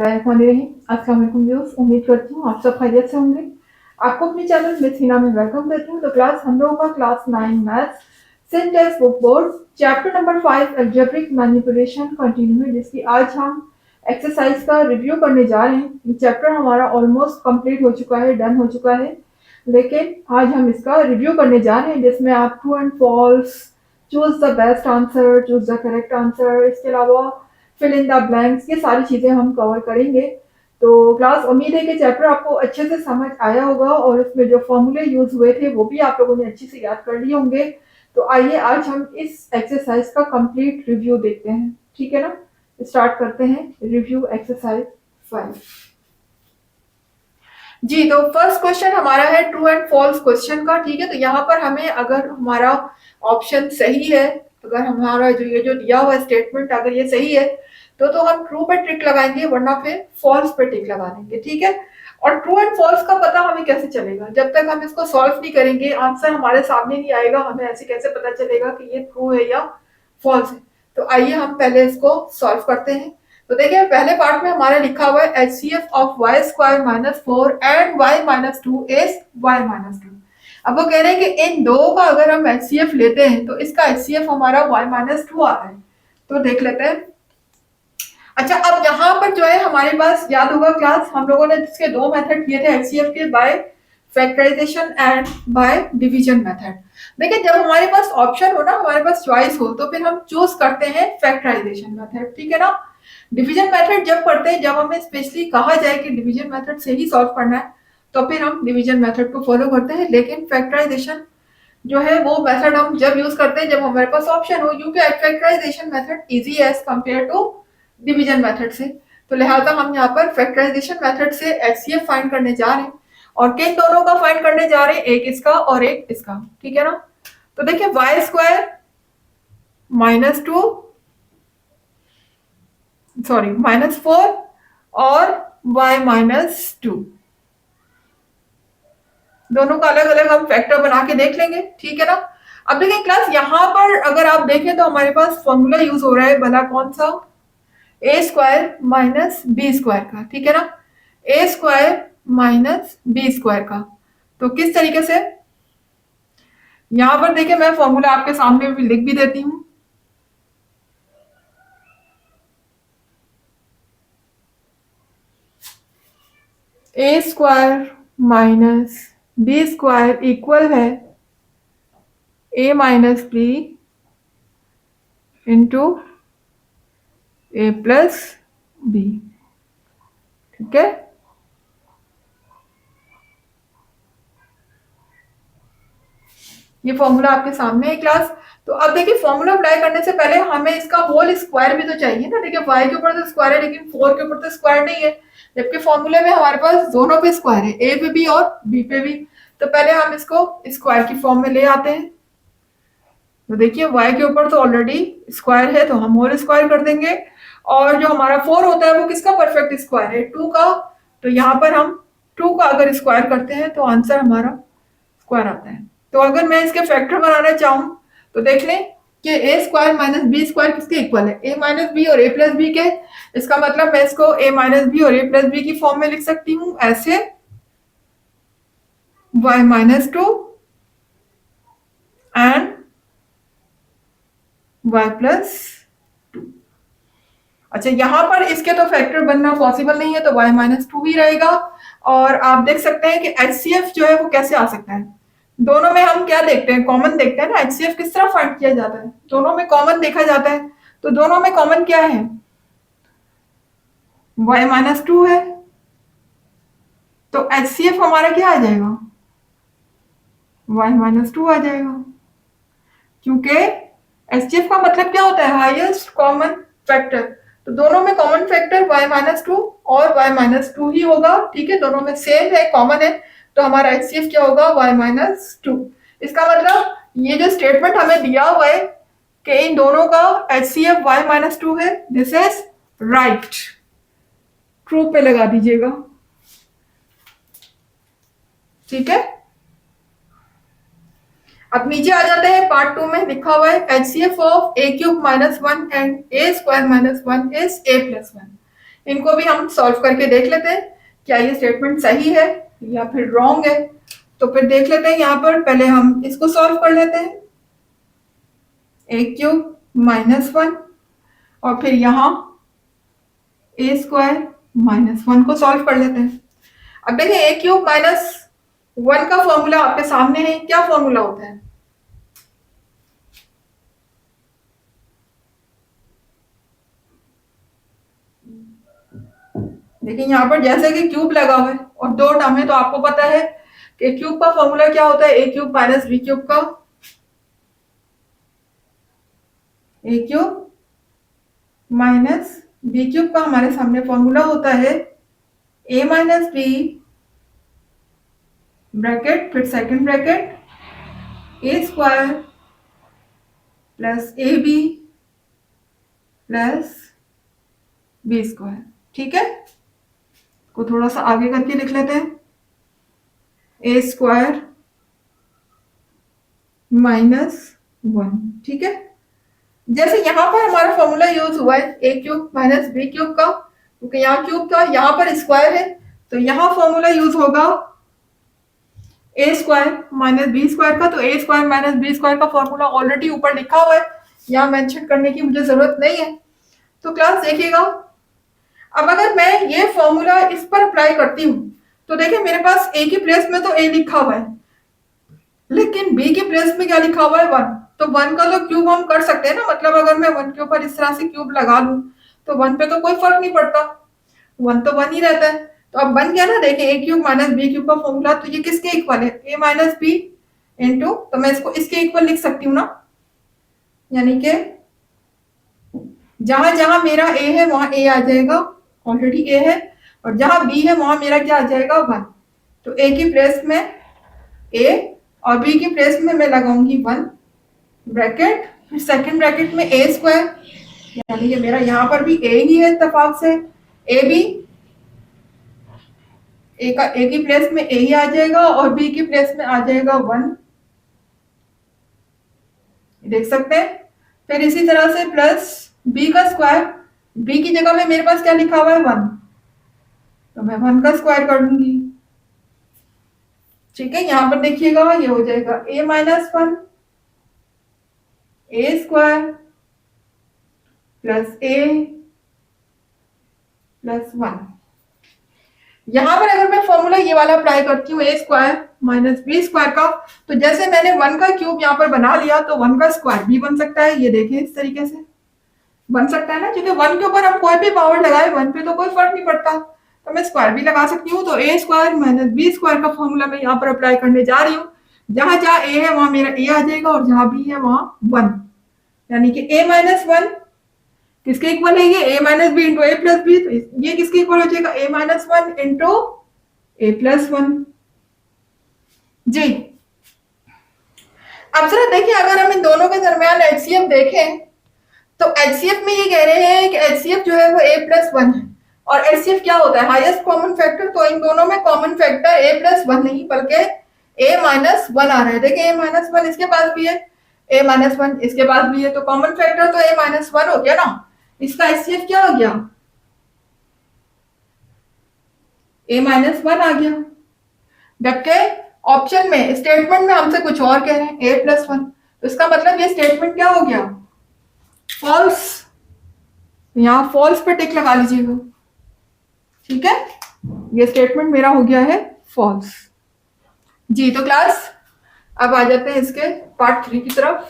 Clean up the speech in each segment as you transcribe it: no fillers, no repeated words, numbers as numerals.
अस्सलाम वालेकुम व्यूअर्स, उम्मीद करती हूँ आप सब खैरियत से होंगे। आपको अपने चैनल मिस हिना में वेलकम करती हूँ। तो क्लास हम लोगों का class 9 maths syntax book board chapter number 5 algebraic manipulation continue है, जिसकी आज हम एक्सरसाइज का रिव्यू करने जा रहे हैं। चैप्टर हमारा ऑलमोस्ट कंप्लीट हो चुका है, डन हो चुका है, लेकिन आज हम इसका रिव्यू करने जा रहे हैं, जिसमें आप true and false, choose the best answer, choose the correct answer, इसके अलावा फिल इन द ब्लैंक्स, ये सारी चीजें हम कवर करेंगे। तो क्लास उम्मीद है कि चैप्टर आपको अच्छे से समझ आया होगा और इसमें जो फॉर्मूले यूज हुए थे वो भी आप लोगों ने अच्छे से याद कर लिए होंगे। तो आइए आज हम इस एक्सरसाइज का कंप्लीट रिव्यू देखते हैं, ठीक है ना। स्टार्ट करते हैं रिव्यू एक्सरसाइज 5। जी, तो फर्स्ट क्वेश्चन हमारा है ट्रू एंड फॉल्स क्वेश्चन का, ठीक है। तो यहाँ पर हमें अगर हमारा ऑप्शन सही है, अगर हमारा जो ये जो दिया हुआ स्टेटमेंट अगर ये सही है तो हम ट्रू पे टिक लगाएंगे, वरना फिर फॉल्स पे टिक लगा देंगे, ठीक है। और ट्रू एंड फॉल्स का पता हमें कैसे चलेगा जब तक हम इसको सॉल्व नहीं करेंगे, आंसर हमारे सामने नहीं आएगा, हमें ऐसे कैसे पता चलेगा कि ये ट्रू है या फॉल्स है। तो आइए हम पहले इसको सॉल्व करते हैं। तो देखिए पहले पार्ट में हमारा लिखा हुआ है HCF of y square minus 4 and y minus 2 is y minus 2। अब वो कह रहे हैं कि इन दो का अगर हम HCF लेते हैं तो इसका HCF हमारा वाई माइनस 2 आता है। तो देख लेते हैं। अच्छा, अब यहाँ पर जो है हमारे पास याद होगा क्लास हम लोगों ने इसके दो मेथड किए थे HCF के, by factorization and by division method. देखिए जब हमारे पास ऑप्शन हो ना, हमारे पास चॉइस हो, तो फिर हम चूज करते हैं फैक्टराइजेशन मेथड, ठीक है ना। डिवीजन मेथड जब पढ़ते हैं, जब हमें स्पेशली कहा जाए कि डिवीजन मेथड से ही सॉल्व करना है, तो फिर हम डिवीजन मेथड को फॉलो करते हैं। लेकिन फैक्टराइजेशन जो है वो मेथड हम जब यूज करते हैं जब हमारे पास ऑप्शन हो, क्योंकि फैक्टराइजेशन मेथड इजी है as compare to division method से। तो लिहाजा हम यहाँ पर फैक्टराइजेशन मेथड से HCF फाइंड करने जा रहे हैं, और किन दोनों का फाइंड करने जा रहे हैं, एक इसका और एक इसका, ठीक है ना। तो देखिए y square minus 2, sorry minus 4 और y माइनस 2, दोनों का अलग अलग हम फैक्टर बना के देख लेंगे, ठीक है ना। अब देखिए क्लास यहाँ पर अगर आप देखें तो हमारे पास फॉर्मूला यूज हो रहा है, भला कौन सा, ए स्क्वायर माइनस बी स्क्वायर का, ठीक है ना। ए स्क्वायर माइनस बी स्क्वायर का, तो किस तरीके से, यहां पर देखिए मैं फॉर्मूला आपके सामने भी लिख भी देती हूँ। A square minus b square equal है a minus b into a plus b, ठीक है। ये फॉर्मूला आपके सामने है क्लास। तो अब देखिए फॉर्मूला अप्लाई करने से पहले हमें इसका होल स्क्वायर भी तो चाहिए ना। देखिए y के ऊपर तो स्क्वायर है, लेकिन 4 के ऊपर तो स्क्वायर नहीं है, जबकि फॉर्मूले में हमारे पास दोनों पे स्क्वायर है, a पे भी और b पे भी। तो पहले हम इसको स्क्वायर की फॉर्म में ले आते हैं। तो देखिए y के ऊपर तो ऑलरेडी स्क्वायर है, तो हम होल स्क्वायर कर देंगे, और जो हमारा 4 होता है वो किसका परफेक्ट स्क्वायर है, 2 का। तो यहाँ पर हम 2 का अगर स्क्वायर करते हैं तो आंसर हमारा स्क्वायर आता है। तो अगर मैं इसके फैक्टर बनाना चाहूं तो देख लें कि ए स्क्वायर माइनस बी स्क्वायर किसके इक्वल है, ए माइनस बी और ए प्लस बी के। इसका मतलब मैं इसको ए माइनस बी और ए प्लस बी की फॉर्म में लिख सकती हूँ ऐसे, y minus 2 and y plus 2। अच्छा, यहां पर इसके तो फैक्टर बनना पॉसिबल नहीं है, तो y माइनस 2 ही रहेगा। और आप देख सकते हैं कि HCF जो है वो कैसे आ सकता है, दोनों में हम क्या देखते हैं, कॉमन देखते हैं ना। HCF किस तरह फाइंड किया जाता है, दोनों में कॉमन देखा जाता है। तो दोनों में कॉमन क्या है, y माइनस 2 है, तो HCF हमारा क्या आ जाएगा, y माइनस 2 आ जाएगा, क्योंकि HCF का मतलब क्या होता है, हाईएस्ट कॉमन फैक्टर। तो दोनों में कॉमन फैक्टर y माइनस 2 और y माइनस 2 ही होगा, ठीक है, दोनों में सेम है, कॉमन है। तो हमारा HCF क्या होगा, y माइनस 2। इसका मतलब ये जो स्टेटमेंट हमें दिया हुआ है कि इन दोनों का HCF y माइनस 2 है, दिस इज राइट, ट्रू पे लगा दीजिएगा, ठीक है। अब नीचे आ जाते हैं, पार्ट 2 में लिखा हुआ है HCF of a cube minus 1 and a square minus 1 is a plus 1। इनको भी हम सॉल्व करके देख लेते हैं क्या ये स्टेटमेंट सही है या फिर रॉन्ग है। तो फिर देख लेते हैं, यहाँ पर पहले हम इसको सॉल्व कर लेते हैं, ए क्यूब माइनस वन, और फिर यहाँ ए स्क्वायर माइनस वन को सॉल्व कर लेते हैं। अब देखिए ए क्यूब माइनस वन का फॉर्मूला आपके सामने है, क्या फॉर्मूला होता है? देखिए यहाँ पर जैसे कि क्यूब लगा हुआ है और दो टर्म है, तो आपको पता है कि क्यूब का फॉर्मूला क्या होता है, a cube minus b cube का। A cube minus b cube का हमारे सामने फॉर्मूला होता है ए माइनस बी ब्रैकेट फिर second bracket a square plus a b plus b square. ठीक है, को थोड़ा सा आगे करके लिख लेते हैं, ए स्क्वायर माइनस वन। ठीक है, जैसे यहाँ पर हमारा फॉर्मूला यूज हुआ है a cube minus b cube का, क्योंकि यहाँ क्यूब था यहाँ पर स्क्वायर है, तो यहाँ फॉर्मूला यूज होगा ए स्क्वायर माइनस बी स्क्वायर का। तो ए स्क्वायर माइनस बी स्क्वायर का फॉर्मूला ऑलरेडी ऊपर लिखा हुआ है, यहाँ मेंशन करने की मुझे जरूरत नहीं है। तो क्लास देखिएगा, अब अगर मैं ये फॉर्मूला इस पर अप्लाई करती हूँ तो देखिए मेरे पास ए की प्लेस में तो ए लिखा हुआ है, लेकिन बी की प्लेस में क्या लिखा हुआ है, वन। तो वन का तो क्यूब हम कर सकते हैं ना, मतलब अगर मैं वन के ऊपर इस तरह से क्यूब लगा लूं तो वन पे तो कोई फर्क नहीं पड़ता, वन तो वन ही रहता है। तो अब बन गया ना, देखिए ए क्यूब माइनस बी क्यूब का फॉर्मूला, तो ये किसके इक्वल है, ए माइनस बी इंटू, तो मैं इसको इसके इक्वल लिख सकती हूँ ना, यानी कि जहां जहां मेरा ए है वहां ए आ जाएगा, ऑलरेडी ए है, और जहां बी है वहां मेरा क्या आ जाएगा, वन। तो ए की प्लेस में ए और बी की प्लेस में मैं लगाऊंगी वन ब्रैकेट, फिर सेकंड ब्रैकेट में ए स्क्वायर, यानी कि मेरा यहाँ पर भी ए ही है इत्तेफाक से, ए बी, ए की प्लेस में ए ही आ जाएगा और बी की प्लेस में आ जाएगा वन, देख सकते हैं। फिर इसी तरह से प्लस बी का स्क्वायर, बी की जगह में मेरे पास क्या लिखा हुआ है, वन, तो मैं वन का स्क्वायर कर दूंगी। ठीक है, यहां पर देखिएगा ये हो जाएगा ए माइनस वन ए स्क्वायर प्लस ए प्लस वन। यहां पर अगर मैं फॉर्मूला ये वाला अप्लाई करती हूँ a square minus b square का, तो जैसे मैंने वन का क्यूब यहाँ पर बना लिया तो वन का स्क्वायर भी बन सकता है, ये देखें इस तरीके से बन सकता है ना, क्योंकि वन के ऊपर हम कोई भी पावर लगाए वन पे तो कोई फर्क नहीं पड़ता, तो मैं स्क्वायर भी लगा सकती हूँ। तो ए स्क्वायर माइनस बी स्क्वायर का फॉर्मूला मैं यहाँ पर अप्लाई करने जा रही हूँ, जहां जहां ए है वहां मेरा ए आ जाएगा और जहां बी है वहां वन, यानी कि ए माइनस वन किसके इक्वल है, ये ए minus b into a plus b, तो ये किसके इक्वल हो जाएगा, ए minus one into a plus one. जी, अब जरा देखिए, अगर हम इन दोनों के दरमियान एचसीएफ देखें तो एचसीएफ में ये कह रहे हैं कि एचसीएफ जो है वो ए प्लस वन है, और एचसीएफ क्या होता है, हाईएस्ट कॉमन फैक्टर। तो इन दोनों में कॉमन फैक्टर ए प्लस वन नहीं बल्कि ए माइनस वन आ रहा है। देखिए ए माइनस वन इसके पास भी है, ए माइनस वन इसके पास भी है, तो कॉमन फैक्टर तो ए माइनस वन हो गया ना, इसका एचसीएफ क्या हो गया, ए माइनस वन आ गया। जबकि ऑप्शन में स्टेटमेंट में हमसे कुछ और कह रहे हैं, ए प्लस वन, तो इसका मतलब ये स्टेटमेंट क्या हो गया, फॉल्स। यहां फॉल्स पे टिक लगा लीजिएगा। ठीक है, ये स्टेटमेंट मेरा हो गया है फॉल्स। जी, तो क्लास अब आ जाते हैं इसके पार्ट थ्री की तरफ।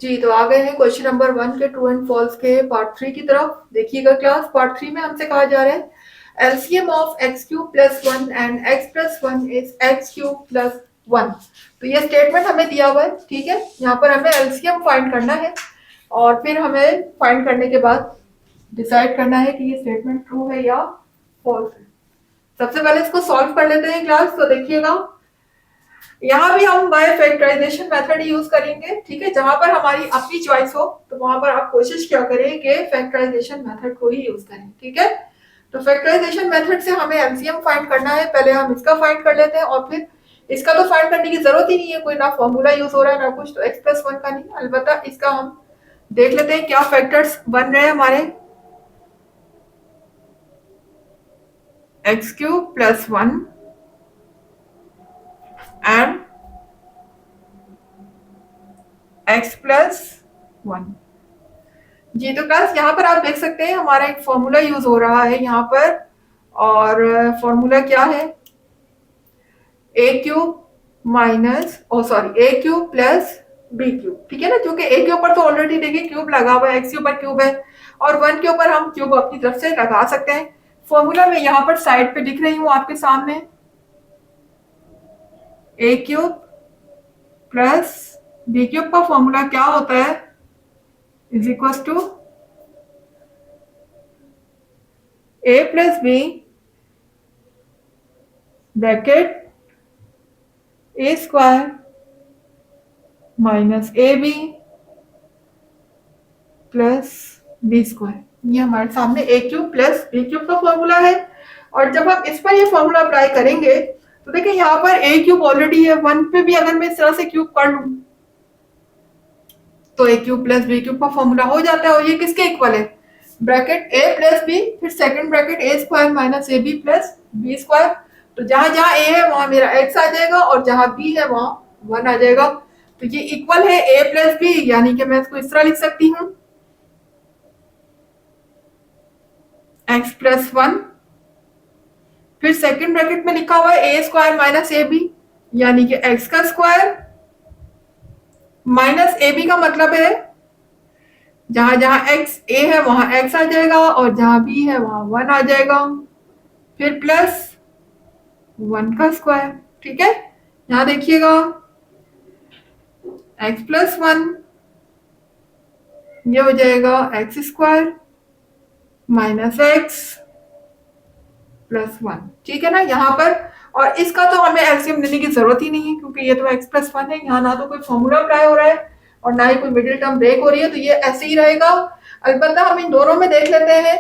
जी, तो आ गए हैं क्वेश्चन नंबर वन के ट्रू एंड फॉल्स के पार्ट थ्री की तरफ। देखिएगा क्लास, पार्ट थ्री में हमसे कहा जा रहा है LCM of x cube plus one and x plus one is x cube plus one. तो ये स्टेटमेंट हमें दिया हुआ है। ठीक है, यहाँ पर हमें एलसीएम फाइंड करना है और फिर हमें फाइंड करने के बाद डिसाइड करना है कि ये स्टेटमेंट ट्रू है या फॉल्स है। सबसे पहले इसको सॉल्व कर लेते हैं क्लास। तो देखिएगा, यहाँ भी हम बाय फैक्टराइजेशन मेथड यूज करेंगे। ठीक है, जहां पर हमारी अपनी चॉइस हो तो वहां पर आप कोशिश क्या करें कि फैक्टराइजेशन मेथड को ही यूज करें। ठीक है, तो फैक्टराइजेशन मेथड से हमें एलसीएम फाइंड करना है। पहले हम इसका फाइंड कर लेते हैं और फिर इसका तो फाइंड करने की जरूरत ही नहीं है, कोई ना फॉर्मूला यूज हो रहा है ना कुछ, तो एक्स प्लस वन का नहीं, अलबत्ता इसका हम देख लेते हैं क्या फैक्टर्स बन रहे हैं हमारे। X cube plus 1 and x plus 1। जी तो क्लास यहाँ पर आप देख सकते हैं हमारा एक फॉर्मूला यूज हो रहा है यहाँ पर, और फॉर्मूला क्या है, a cube minus O sorry A cube plus b cube, ठीक है ना, क्योंकि ए के ऊपर तो ऑलरेडी देखिए क्यूब लगा हुआ है, एक्स के ऊपर क्यूब है और 1 के ऊपर हम क्यूब अपनी तरफ से लगा सकते हैं। फॉर्मूला मैं यहाँ पर साइड पे लिख रही हूँ आपके सामने, a cube plus b cube का फॉर्मूला क्या होता है, is equal to a plus b bracket a square minus a b plus b square. ये हमारे सामने a cube plus b cube का फॉर्मूला है। और जब हम इस पर ये फॉर्मूला अप्लाई करेंगे तो देखिए यहाँ पर ए क्यूब ऑलरेडी है, 1 पे भी अगर मैं इस तरह से क्यूब कर लूं तो a cube plus b cube का फॉर्मूला हो जाता है। और ये किसके इक्वल है, ब्रैकेट ए प्लस बी फिर second bracket a square minus a b plus b square. तो जहां जहां ए है वहां मेरा एक्स आ जाएगा और जहां बी है वहां 1 आ जाएगा। तो ये इक्वल है ए प्लस बी, यानी कि मैं इसको इस तरह लिख सकती हूँ एक्स प्लस 1 फिर सेकंड ब्रैकेट में लिखा हुआ है a square minus a b यानी कि एक्स का स्क्वायर माइनस ए बी का मतलब है जहां जहां एक्स ए है वहां एक्स आ जाएगा और जहां बी है वहां 1 आ जाएगा, फिर प्लस 1 का स्क्वायर। ठीक है, यहां देखिएगा एक्स प्लस 1 ये हो जाएगा x square minus x plus 1। ठीक है ना यहाँ पर, और इसका तो हमें एलसीएम लेने की जरूरत ही नहीं है क्योंकि ये तो एक्स प्लस 1 है, यहाँ ना तो कोई फॉर्मूला अप्लाई हो रहा है और ना ही कोई मिडिल टर्म ब्रेक हो रही है, तो ये ऐसे ही रहेगा। अलबत्ता हम इन दोनों में देख लेते हैं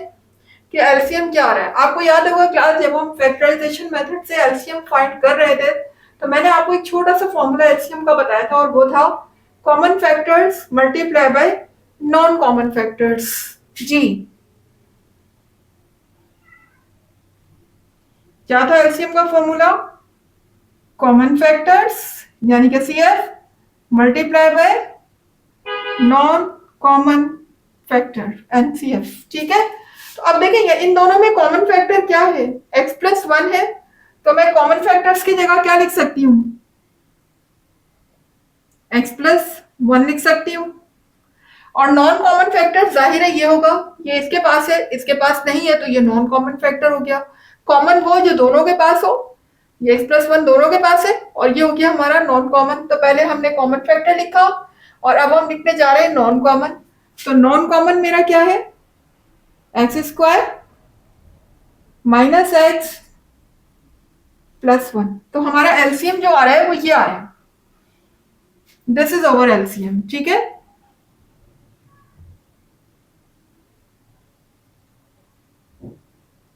कि एलसीएम क्या आ रहा है। आपको याद होगा क्लास जब हम फैक्टराइजेशन मेथड से एलसीएम फाइंड कर रहे थे तो मैंने आपको एक छोटा सा फॉर्मूला एलसीएम का बताया था और वो था common factors multiply by non common factors. जी क्या था एलसीएम का फॉर्मूला, कॉमन फैक्टर्स यानी कि CF multiply by non common factor NCF. ठीक है, तो अब देखिए इन दोनों में कॉमन फैक्टर क्या है, एक्स प्लस 1 है, तो मैं कॉमन फैक्टर्स की जगह क्या लिख सकती हूँ, एक्स प्लस 1 लिख सकती हूँ। और नॉन कॉमन फैक्टर जाहिर है ये होगा, ये इसके पास है इसके पास नहीं है तो ये नॉन कॉमन फैक्टर हो गया। कॉमन वो जो दोनों के पास हो, ये एक्स प्लस 1 दोनों के पास है और ये हो गया हमारा नॉन कॉमन। तो पहले हमने कॉमन फैक्टर लिखा और अब हम लिखने जा रहे हैं नॉन कॉमन। तो नॉन कॉमन मेरा क्या है, x square minus x plus 1। तो हमारा एलसीएम जो आ रहा है वो ये आ रहा है, दिस इज अवर एलसीएम। ठीक है,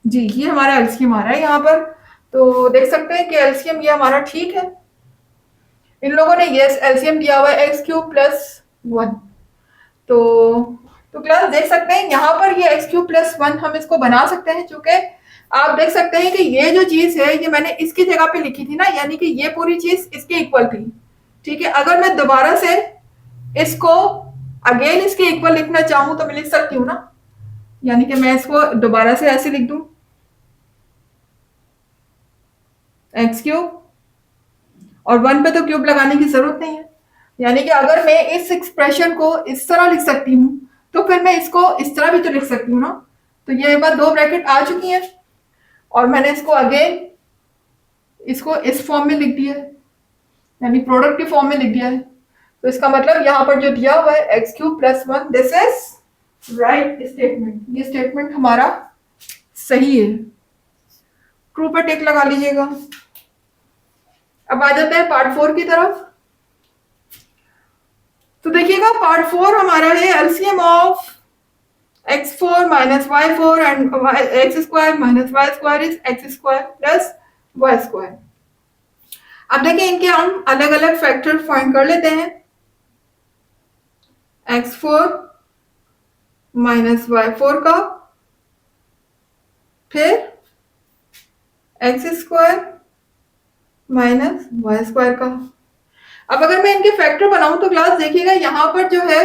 जी ये हमारा एलसीएम आ रहा है यहाँ पर। तो देख सकते हैं कि एलसीएम ये हमारा ठीक है। इन लोगों ने ये एलसीएम दिया हुआ है एक्स क्यूब प्लस 1। तो क्लास देख सकते हैं यहाँ पर ये एक्स क्यूब प्लस 1 हम इसको बना सकते हैं, चूंकि आप देख सकते हैं कि ये जो चीज है ये मैंने इसकी जगह पे लिखी थी ना, यानी कि ये पूरी चीज इसके इक्वल थी। ठीक है, अगर मैं दोबारा से इसको अगेन इसके इक्वल लिखना चाहूं तो मैं लिख सकती हूँ ना, यानी कि मैं इसको दोबारा से ऐसे लिख दूं एक्स क्यूब और 1 पे तो क्यूब लगाने की जरूरत नहीं है, यानी कि अगर मैं इस एक्सप्रेशन को इस तरह लिख सकती हूँ तो फिर मैं इसको इस तरह भी तो लिख सकती हूँ ना। तो ये एक बार 2 ब्रैकेट आ चुकी है और मैंने इसको अगेन इसको इस फॉर्म में लिख दिया है, यानी प्रोडक्ट के फॉर्म में लिख दिया है। तो इसका मतलब यहाँ पर जो दिया हुआ है x cube plus 1 this is right statement, ये स्टेटमेंट हमारा सही है। ट्रू पर टिक लगा लीजिएगा। अब आ जाते हैं पार्ट 4 की तरफ। तो देखिएगा पार्ट 4 हमारा है LCM of x4 minus y4 and x square minus y square is x square plus y square. अब देखिए इनके हम अलग अलग फैक्टर फाइंड कर लेते हैं, x4 माइनस y4 का, फिर x square minus y square का। अब अगर मैं इनके फैक्टर बनाऊं तो क्लास देखिएगा यहां पर जो है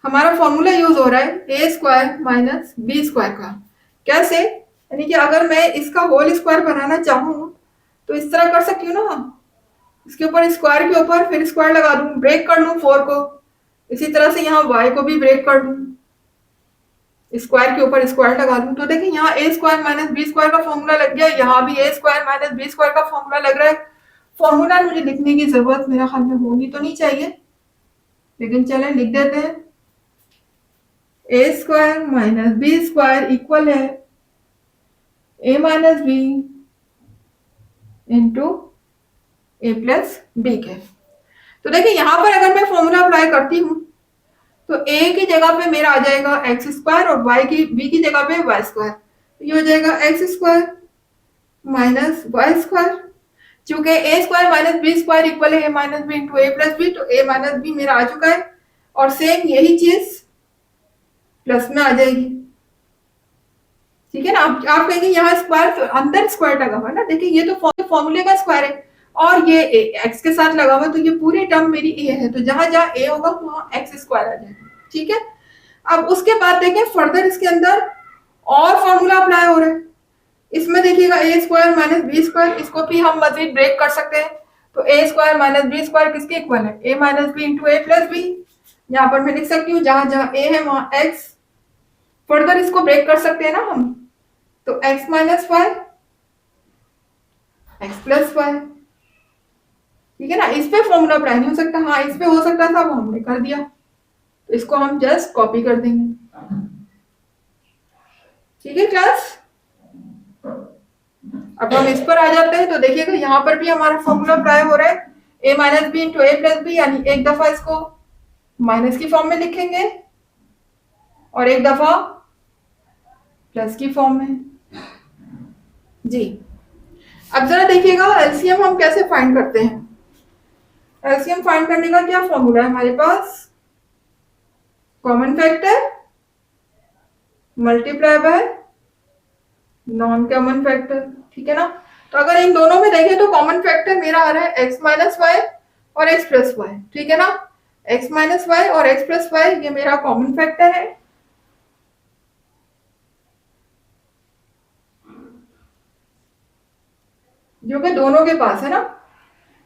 हमारा फॉर्मूला यूज हो रहा है a square minus b square का। कैसे? यानी कि अगर मैं इसका होल स्क्वायर बनाना चाहूं तो इस तरह कर सकती हूँ ना, इसके ऊपर स्क्वायर के ऊपर फिर स्क्वायर लगा दूं, ब्रेक कर लूं 4 को। इसी तरह से यहाँ y को भी ब्रेक कर दूं, स्क्वायर के ऊपर स्क्वायर लगा दूं। तो देखिए यहाँ ए स्क्वायर माइनस बी स्क्वायर का फॉर्मूला लग गया, यहाँ भी ए स्क्वायर माइनस बी स्क्वायर का फॉर्मूला लग रहा है। फॉर्मूला मुझे लिखने की जरूरत मेरा ख्याल में होनी तो नहीं चाहिए, लेकिन चलें लिख देते हैं। A square minus b square equal है a minus b into a plus b के। तो देखिए यहां पर अगर मैं फॉर्मूला अप्लाई करती हूं तो ए की जगह पे मेरा आ जाएगा एक्स स्क्वायर और बी की जगह पे वाई स्क्वायर। तो ये हो जाएगा x square minus y square. चूंकि a square minus b square equal है a minus b into a plus b, तो ए माइनस बी मेरा आ चुका है और सेम यही चीज प्लस में आ जाएगी। ठीक है ना? आप कहेंगे यहाँ स्क्वायर अंदर स्क्वायर लगा हुआ है ना, देखिए ये तो फॉर्मूले का स्क्वायर है और ये एक्स के साथ लगा हुआ, तो ये पूरी टर्म मेरी ए है, तो जहां जहां ए होगा वहां एक्स स्क्वायर आ जाएगा। ठीक है, अब उसके बाद देखें फर्दर इसके अंदर और फॉर्मूला अप्लाई हो रहा है। इसमें देखिएगा ए स्क्वायर माइनस बी स्क्वायर, इसको भी हम मजीद ब्रेक कर सकते हैं। तो ए स्क्वायर माइनस बी स्क्वायर किसके इक्वल है? A minus b into a plus B. यहाँ पर मैं लिख सकती हूँ जहां जहां ए है वहां एक्स। फर्दर इसको ब्रेक कर सकते हैं ना हम, तो x minus y x plus y. ठीक है ना? इस पे फॉर्मूला अप्लाई नहीं हो सकता, हाँ इस पे हो सकता था, वो हमने कर दिया, तो इसको हम जस्ट कॉपी कर देंगे। ठीक है क्लास, अब हम इस पर आ जाते हैं। तो देखिएगा यहाँ पर भी हमारा फॉर्मूला अप्लाई हो रहा है a minus b into a plus B, यानी एक दफा इसको माइनस की फॉर्म में लिखेंगे और एक दफा प्लस की फॉर्म में। जी, अब जरा देखिएगा एलसीएम हम कैसे फाइंड करते हैं। एलसीएम फाइंड करने का क्या फॉर्मूला है हमारे पास? Common factor multiply by non common factor. ठीक है ना? तो अगर इन दोनों में देखें तो कॉमन फैक्टर मेरा आ रहा है एक्स माइनस वाई और एक्स प्लस वाई। ठीक है ना? एक्स माइनस वाई और एक्स प्लस वाई ये मेरा कॉमन फैक्टर है। जो कि दोनों के पास है ना।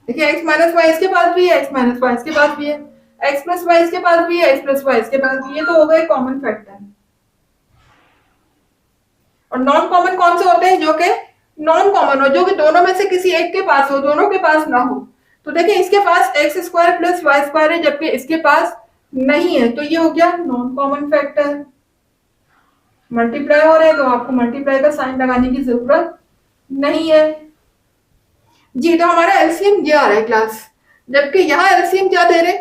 देखिए एक्स माइनस वाई इसके पास भी है, एक्स माइनस वाई इसके पास भी है, एक्स प्लस वाई इसके पास भी है, एक्स प्लस वाई इसके पास भी है, तो हो गए कॉमन फैक्टर। और नॉन कॉमन कौन से होते हैं? जो कि नॉन कॉमन हो, जो कि दोनों में से किसी एक के पास हो, दोनों के पास ना हो। तो देखिए इसके पास x square plus y square है जबकि इसके पास नहीं है, तो ये हो गया नॉन कॉमन फैक्टर। मल्टीप्लाई हो रहे हैं तो आपको मल्टीप्लाई का साइन लगाने की जरूरत नहीं है। जी, तो हमारा एलसीएम ये आ रहा है क्लास, जबकि यहाँ एलसीएम क्या दे रहे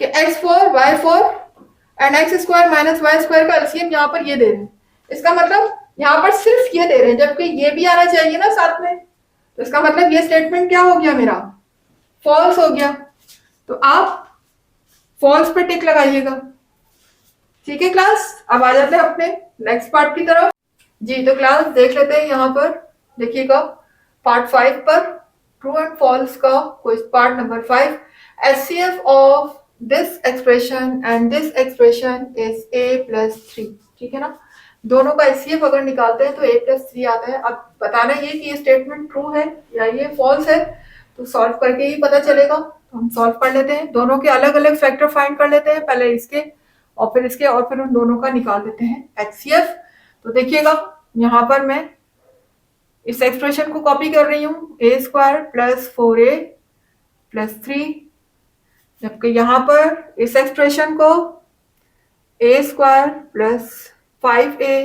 कि x4 y4 and x square minus y square का एलसीएम यहाँ पर ये दे रहे हैं। इसका मतलब यहाँ पर सिर्फ ये दे रहे हैं, जबकि ये भी आना चाहिए ना साथ में। तो इसका मतलब ये स्टेटमेंट क्या हो गया मेरा? फॉल्स हो गया। तो आप फॉल्स पे टिक लगाइएगा। ठीक है क्लास, अब आ जाते हैं अपने नेक्स्ट पार्ट की तरफ। जी, तो क्लास देख लेते हैं यहाँ पर, देखिएगा पार्ट 5 पर ट्रू एंड फॉल्स का question, part number 5। HCF of this expression and this expression is a plus 3। ठीक है ना? दोनों का एचसीएफ अगर निकालते हैं तो a प्लस 3 आता है। अब बताना ये कि ये स्टेटमेंट ट्रू है या ये फॉल्स है, तो सॉल्व करके ही पता चलेगा। तो हम सॉल्व कर लेते हैं, दोनों के अलग अलग फैक्टर फाइंड कर लेते हैं, पहले इसके और फिर इसके और फिर उन दोनों का निकाल देते हैं एचसीएफ। तो देखिएगा यहाँ पर मैं इस एक्सप्रेशन को कॉपी कर रही हूँ, a square plus 4a plus 3, जबकि यहाँ पर इस एक्सप्रेशन को ए स्क्वायर प्लस 5a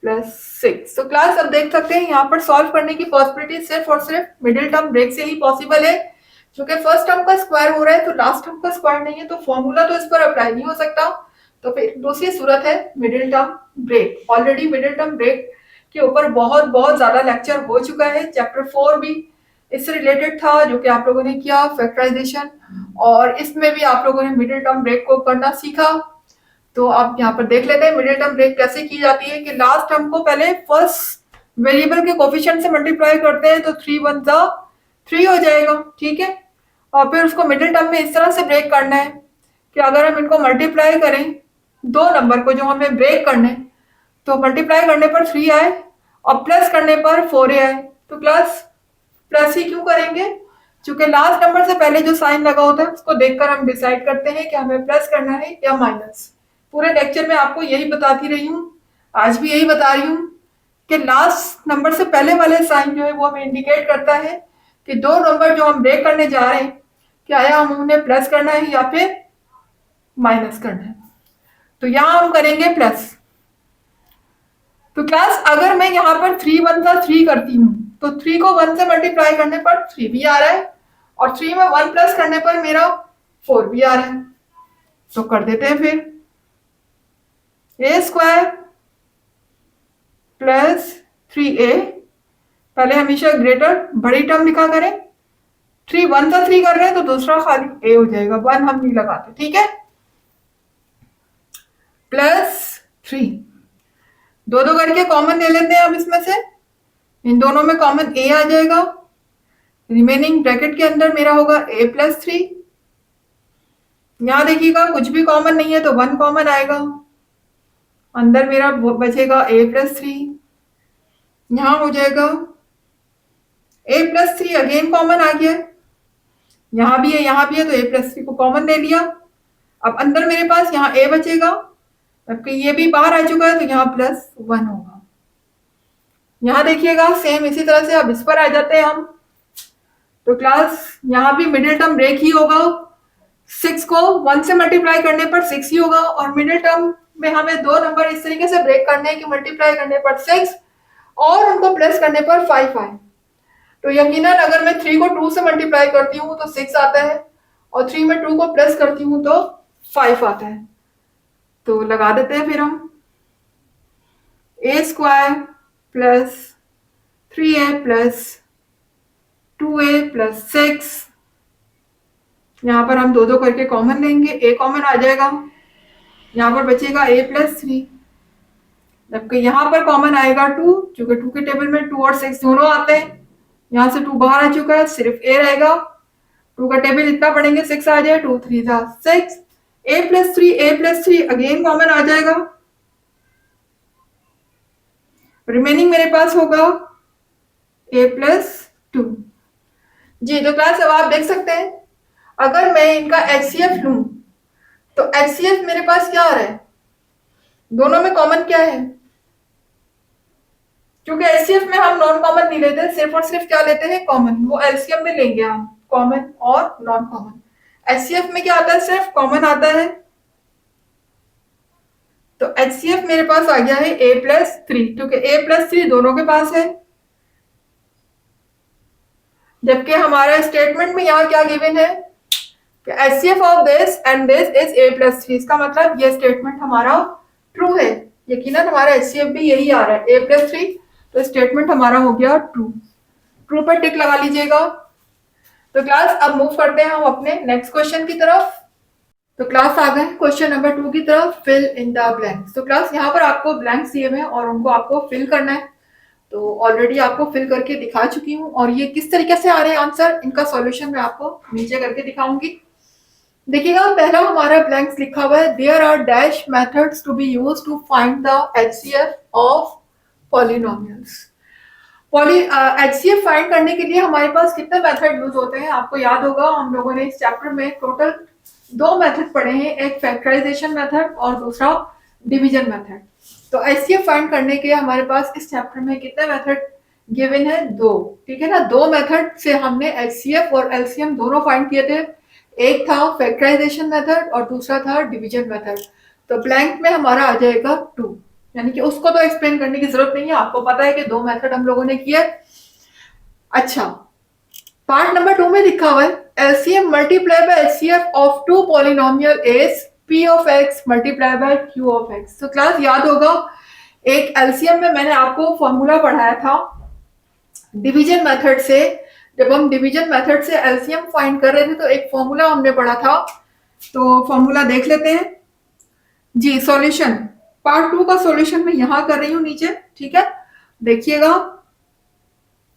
प्लस 6। तो क्लास अब देख सकते हैं यहाँ पर सॉल्व करने की पॉसिबिलिटी सिर्फ और सिर्फ मिडिल टर्म ब्रेक से ही पॉसिबल है। क्योंकि फर्स्ट टर्म का स्क्वायर हो रहा है तो लास्ट टर्म का स्क्वायर नहीं है, तो फॉर्मूला तो इस पर अप्लाई नहीं हो सकता। तो फिर दूसरी सूरत है middle term break. Already middle term break के ऊपर बहुत बहुत ज्यादा लेक्चर हो चुका है, चैप्टर 4 भी इससे रिलेटेड था जो कि आप लोगों ने किया फैक्टराइजेशन, और इसमें भी आप लोगों ने मिडिल टर्म ब्रेक को करना सीखा। तो आप यहाँ पर देख लेते हैं मिडिल टर्म ब्रेक कैसे की जाती है कि लास्ट टर्म को पहले फर्स्ट वेरिएबल के कोफिशिएंट से मल्टीप्लाई करते हैं तो 3 वन जा 3 हो जाएगा, ठीक है। और फिर उसको मिडिल टर्म में इस तरह से ब्रेक करना है कि अगर हम इनको मल्टीप्लाई करें, दो नंबर को जो हमें ब्रेक करने, तो मल्टीप्लाई करने पर 3 आए और प्लस करने पर 4 आए। तो क्लास प्लस ही क्यों करेंगे, क्योंकि लास्ट नंबर से पहले जो साइन लगा होता है उसको देखकर हम डिसाइड करते हैं कि हमें प्लस करना है या माइनस। पूरे लेक्चर में आपको यही बताती रही हूँ, आज भी यही बता रही हूँ कि लास्ट नंबर से पहले वाले साइन जो है वो हमें इंडिकेट करता है कि दो नंबर जो हम ब्रेक करने जा रहे हैं क्या है, हम उन्हें प्लस करना है या फिर माइनस करना है। तो यहां हम करेंगे प्लस। तो क्लास अगर मैं यहाँ पर 3 वन का 3 करती हूँ तो 3 को 1 से मल्टीप्लाई करने पर 3 भी आ रहा है और 3 में 1 प्लस करने पर मेरा 4 भी आ रहा है। तो कर देते हैं फिर a² प्लस 3a, पहले हमेशा ग्रेटर बड़ी टर्म लिखा करें। 3 1 का 3 कर रहे हैं तो दूसरा खाली a हो जाएगा, 1 हम नहीं लगाते, ठीक है। प्लस 3, दो दो करके कॉमन ले लेते हैं अब इसमें से, इन दोनों में कॉमन a आ जाएगा। रिमेनिंग ब्रैकेट के अंदर मेरा होगा a प्लस 3। यहां देखिएगा कुछ भी कॉमन नहीं है तो 1 कॉमन आएगा, अंदर मेरा बचेगा a प्लस 3। यहां हो जाएगा a प्लस 3 अगेन कॉमन आ गया, यहां भी है यहां भी है तो a प्लस 3 को कॉमन ले लिया। अब अंदर मेरे पास यहाँ a बचेगा, जबकि ये भी बाहर आ चुका है तो यहाँ प्लस 1 होगा। यहाँ देखिएगा सेम इसी तरह से अब इस पर आ जाते हैं हम। तो क्लास यहाँ भी मिडिल टर्म ब्रेक ही होगा, 6 को 1 से मल्टीप्लाई करने पर 6 ही होगा और मिडिल टर्म में हमें दो नंबर इस तरीके से ब्रेक करने हैं कि मल्टीप्लाई करने पर 6 और उनको प्लस करने पर 5 आए। तो यकीनन अगर मैं 3 को 2 से मल्टीप्लाई करती हूँ तो 6 आता है और 3 में 2 को प्लस करती हूँ तो 5 आता है। तो लगा देते हैं फिर हम a² plus 3a plus 2a plus 6, यहां पर हम दो दो करके कॉमन लेंगे, a कॉमन आ जाएगा, यहां पर बचेगा a प्लस 3, जबकि यहां पर कॉमन आएगा 2, क्योंकि 2 के टेबल में 2 और 6 दोनों आते हैं। यहां से 2 बाहर आ चुका है, सिर्फ a रहेगा। 2 का टेबल इतना पढ़ेंगे 6 आ जाए, 2 3 था 6, a प्लस 3 अगेन कॉमन आ जाएगा। रिमेनिंग मेरे पास होगा a प्लस 2। जी तो क्लास अब आप देख सकते हैं अगर मैं इनका HCF लूं तो HCF मेरे पास क्या आ रहा है, दोनों में कॉमन क्या है, क्योंकि HCF में हम नॉन कॉमन नहीं लेते, सिर्फ और सिर्फ क्या लेते हैं कॉमन, वो LCM में लेंगे हम कॉमन और नॉन कॉमन। HCF में क्या आता है, सिर्फ कॉमन आता है। तो HCF मेरे पास आ गया है a प्लस 3, क्योंकि a प्लस 3 दोनों के पास है, जबकि हमारा स्टेटमेंट में यहाँ क्या गिवन है कि HCF of this and this is a plus 3। इसका मतलब ये स्टेटमेंट हमारा ट्रू है, यकीनन हमारा HCF भी यही आ रहा है a प्लस 3, तो स्टेटमेंट हमारा हो गया ट्रू। ट्रू पर टिक लगा लीजिएगा। तो क्लास अब मूव करते हैं हम अपने नेक्स्ट क्वेश्चन की तरफ। तो क्लास आ गए क्वेश्चन नंबर 2 की तरफ, फिल इन द ब्लैंक्स। तो क्लास यहाँ पर आपको ब्लैंक्स दिए हुए हैं और उनको आपको फिल करना है। तो ऑलरेडी आपको फिल करके दिखा चुकी हूँ और ये किस तरीके से आ रहे हैं आंसर, इनका सॉल्यूशन मैं आपको नीचे करके दिखाऊंगी। देखिएगा पहला हमारा ब्लैंक्स लिखा हुआ है, there are dash methods to be used to find the HCF of polynomials. HCF find करने के लिए हमारे पास कितने मेथड यूज होते हैं, आपको याद होगा हम लोगों ने इस चैप्टर में टोटल 2 मेथड पढ़े हैं, एक फैक्टराइजेशन मेथड और दूसरा डिवीजन मेथड। तो HCF फाइंड करने के हमारे पास इस चैप्टर में कितने मेथड गिवन है, 2, ठीक है ना। 2 मेथड से हमने HCF और LCM दोनों फाइंड किए थे, एक था फैक्टराइजेशन मेथड और दूसरा था डिवीजन मेथड। तो ब्लैंक में हमारा आ जाएगा 2, यानी कि उसको तो एक्सप्लेन करने की जरूरत नहीं है, आपको पता है कि 2 मेथड हम लोगों ने किए। अच्छा, पार्ट नंबर 2 में लिखा हुआ है LCM multiply by HCF of 2 polynomial is P of x multiply by Q of x। तो क्लास याद होगा एक LCM में मैंने आपको फॉर्मूला पढ़ाया था डिवीजन मेथड से, जब हम डिवीजन मेथड से LCM फाइंड कर रहे थे तो एक फॉर्मूला हमने पढ़ा था, तो फॉर्मूला देख लेते हैं। जी सॉल्यूशन, पार्ट 2 का सॉल्यूशन मैं यहाँ कर रही हूँ नीचे, ठीक है। देखिएगा,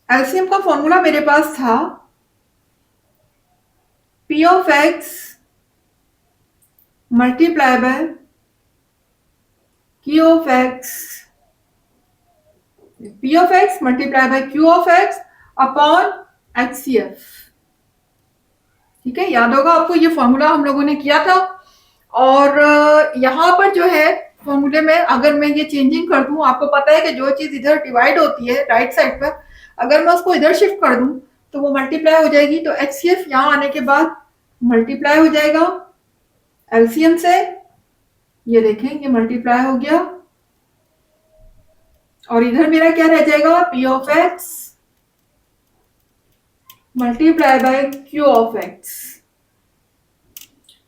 एलसीएम का फॉर्मूला मेरे पास था P of x multiply by Q of x, P of x multiply by Q of x upon HCF, ठीक है। याद होगा आपको ये फॉर्मूला हम लोगों ने किया था। और यहाँ पर जो है फॉर्मूले में अगर मैं ये चेंजिंग कर दूं, आपको पता है कि जो चीज इधर डिवाइड होती है राइट साइड पर, अगर मैं उसको इधर शिफ्ट कर दूं तो वो मल्टीप्लाई हो जाएगी। तो एचसीएफ यहाँ आने के बाद मल्टीप्लाई हो जाएगा एलसीएम से, ये देखें ये मल्टीप्लाई हो गया, और इधर मेरा क्या रह जाएगा P of x multiply by Q of x.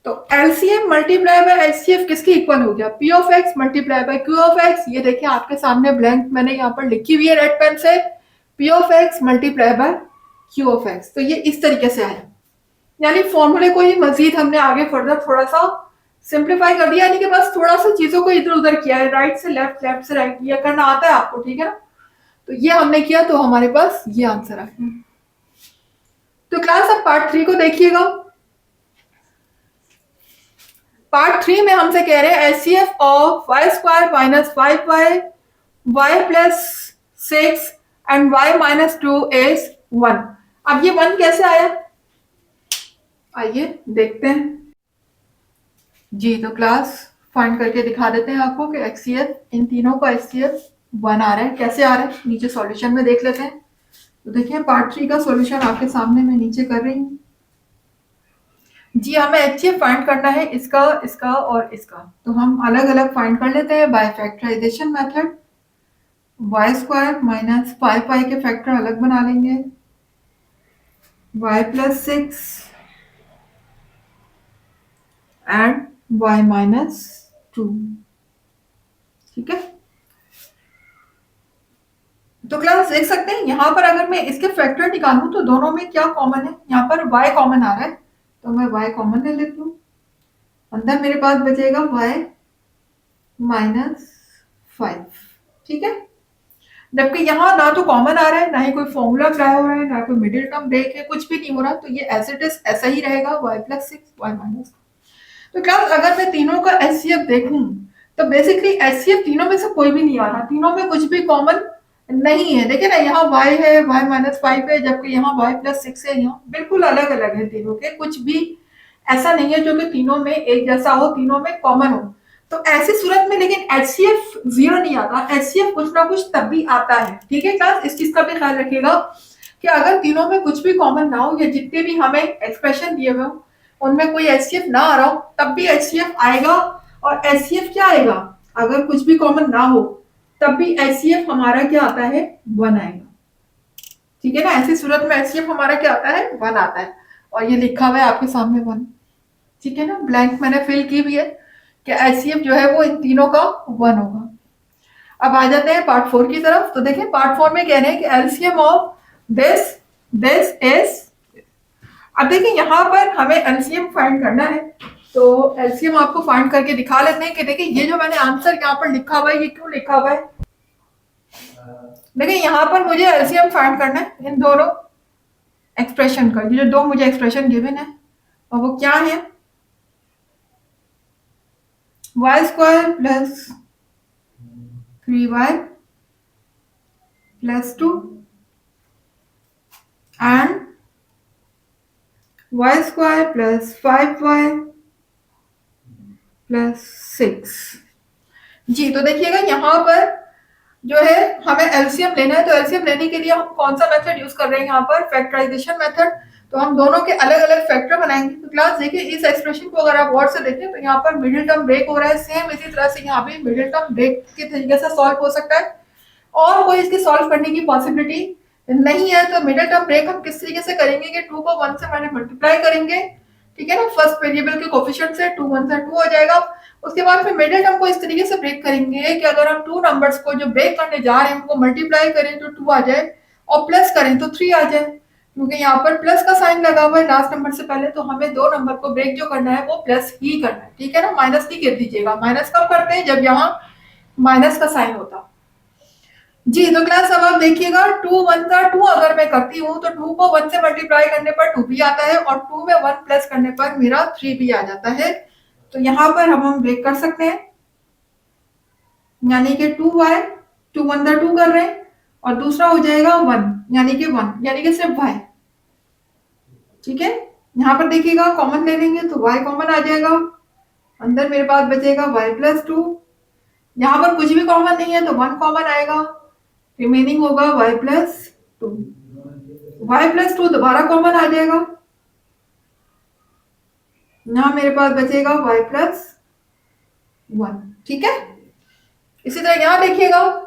तो एलसीएम मल्टीप्लाई बाय एचसीएफ किसके इक्वल हो गया, P of x multiply by Q of x. ये देखिए आपके सामने ब्लैंक मैंने यहाँ पर लिखी हुई है रेड पेन से, P of x multiply by Q of x. तो ये इस तरीके से आया, यानी फॉर्मूले को ही मजीद हमने आगे फर्दर थोड़ा सा सिंप्लीफाई कर दिया, यानी कि बस थोड़ा सा चीजों को इधर उधर किया है, राइट से लेफ्ट, लेफ्ट से राइट, ये करना आता है आपको, ठीक है ना। तो ये हमने किया, तो हमारे पास ये आंसर आ गया। तो क्लास अब पार्ट 3 को देखिएगा। पार्ट 3 में हमसे कह रहे हैं HCF of y square minus 5y y plus 6 and y minus 2 is 1। अब ये 1 कैसे आया, आइए देखते हैं। जी तो क्लास फाइंड करके दिखा देते हैं आपको कि एचसीएफ, इन तीनों का एचसीएफ 1 आ रहा है। कैसे आ रहा है नीचे सॉल्यूशन में देख लेते हैं। तो देखिए पार्ट 3 का सॉल्यूशन आपके सामने मैं नीचे कर रही हूँ। जी हमें एचसीएफ फाइंड करना है इसका, इसका और इसका। तो हम अलग अलग फाइंड कर लेते हैं by factorization method. Y square minus 5y के फैक्टर अलग बना लेंगे, y plus 6 and y minus 2, ठीक है। तो क्लास देख सकते हैं यहाँ पर अगर मैं इसके फैक्टर निकालूं तो दोनों में क्या कॉमन है, यहाँ पर y कॉमन आ रहा है, तो मैं y कॉमन ले लेती हूँ। अंदर मेरे पास बचेगा y माइनस 5, ठीक है। जबकि यहाँ ना तो कॉमन आ रहा है, ना ही कोई फॉर्मूला अप्लाई हो रहा है, ना कोई मिडिल टर्म ब्रेक है, कुछ भी नहीं हो रहा। तो ये एज इट इज ऐसा ही रहेगा, y प्लस 6 y माइनस। तो क्लास अगर मैं तीनों का एचसीएफ देखूं तो बेसिकली एचसीएफ तीनों में से कोई भी नहीं आ रहा, तीनों में कुछ भी कॉमन नहीं है। देखिए ना यहाँ y है, y माइनस 5 है, जबकि यहाँ y प्लस 6 है। यहाँ बिल्कुल अलग अलग है तीनों के, कुछ भी ऐसा नहीं है जो कि तीनों में एक जैसा हो, तीनों में कॉमन हो। तो ऐसी सूरत में लेकिन एचसीएफ 0 नहीं आता, एचसीएफ कुछ ना कुछ तब भी आता है, ठीक है क्लास। इस चीज का भी ख्याल रखिएगा कि अगर तीनों में कुछ भी कॉमन ना हो, या जितने भी हमें एक्सप्रेशन दिए हुए हो उनमें कोई एचसीएफ ना आ रहा हो, तब भी एचसीएफ आएगा। और एचसीएफ क्या आएगा, अगर कुछ भी कॉमन ना हो तब भी एचसीएफ हमारा क्या आता है, 1 आएगा, ठीक है ना। ऐसी सूरत में एचसीएफ हमारा क्या आता है, 1 आता है। और ये लिखा हुआ है आपके सामने 1, ठीक है ना, ब्लैंक मैंने फिल की हुई है कि एचसीएफ जो है वो इन तीनों का 1 होगा। अब आ जाते हैं पार्ट 4 की तरफ। तो देखिए पार्ट 4 में कह रहे हैं कि LCM of this this is. अब देखिए यहाँ पर हमें एलसीएम फाइंड करना है, तो एलसीएम आपको फाइंड करके दिखा लेते हैं कि देखिए ये जो मैंने आंसर यहाँ पर लिखा हुआ है, ये क्यों लिखा हुआ है। देखिए यहाँ पर मुझे एलसीएम फाइंड करना है इन दोनों एक्सप्रेशन का, ये जो दो मुझे एक्सप्रेशन गिवन है, और वो क्या है, y square plus 3y plus 2 and y square plus 5y plus 6। जी तो देखिएगा यहाँ पर जो है हमें एलसीएम लेना है, तो एलसीएम लेने के लिए हम कौन सा मेथड यूज कर रहे हैं यहाँ पर, फैक्टराइजेशन मेथड। तो हम दोनों के अलग अलग फैक्टर बनाएंगे। तो क्लास देखिए इस एक्सप्रेशन को अगर आप गौर से देखें तो यहाँ पर मिडिल टर्म ब्रेक हो रहा है, सेम इसी तरह से यहाँ भी मिडिल टर्म ब्रेक के तरीके से सॉल्व हो सकता है, और कोई इसकी सॉल्व करने की पॉसिबिलिटी नहीं है। तो मिडिल टर्म ब्रेक हम किस तरीके से करेंगे कि 2 को 1 से मैंने मल्टीप्लाई करेंगे, ठीक है ना, फर्स्ट वेरिएबल के कोफिशिएंट से 2 1 से 2 हो जाएगा। उसके बाद फिर मिडिल टर्म को इस तरीके से ब्रेक करेंगे कि अगर हम 2 नंबर्स को जो ब्रेक करने जा रहे हैं उनको मल्टीप्लाई करें तो 2 आ जाए, और प्लस करें तो 3 आ जाए, क्योंकि यहाँ पर प्लस का साइन लगा हुआ है लास्ट नंबर से पहले, तो हमें दो नंबर को ब्रेक जो करना है वो प्लस ही करना है, ठीक है ना। माइनस नहीं कर दीजिएगा, माइनस कब करते हैं, जब यहाँ माइनस का साइन होता। जी तो क्लास अब आप देखिएगा 2 1 का 2 अगर मैं करती हूँ तो 2 को 1 से मल्टीप्लाई करने पर 2 भी आता है और 2 में 1 प्लस करने पर मेरा 3 भी आ जाता है। तो यहाँ पर हम ब्रेक कर सकते हैं, यानी कि 2y, 2 1 का 2 कर रहे हैं और दूसरा हो जाएगा 1, यानी कि 1, यानी कि सिर्फ y, ठीक है। यहाँ पर देखिएगा कॉमन ले लेंगे तो y कॉमन आ जाएगा, अंदर मेरे पास बचेगा y प्लस 2, यहाँ पर कुछ भी कॉमन नहीं है तो 1 कॉमन आएगा, रिमेनिंग होगा y प्लस 2, y प्लस 2 दोबारा कॉमन आ जाएगा, यहाँ मेरे पास बचेगा y प्लस 1, ठीक है। इसी तरह यहाँ देखिएगा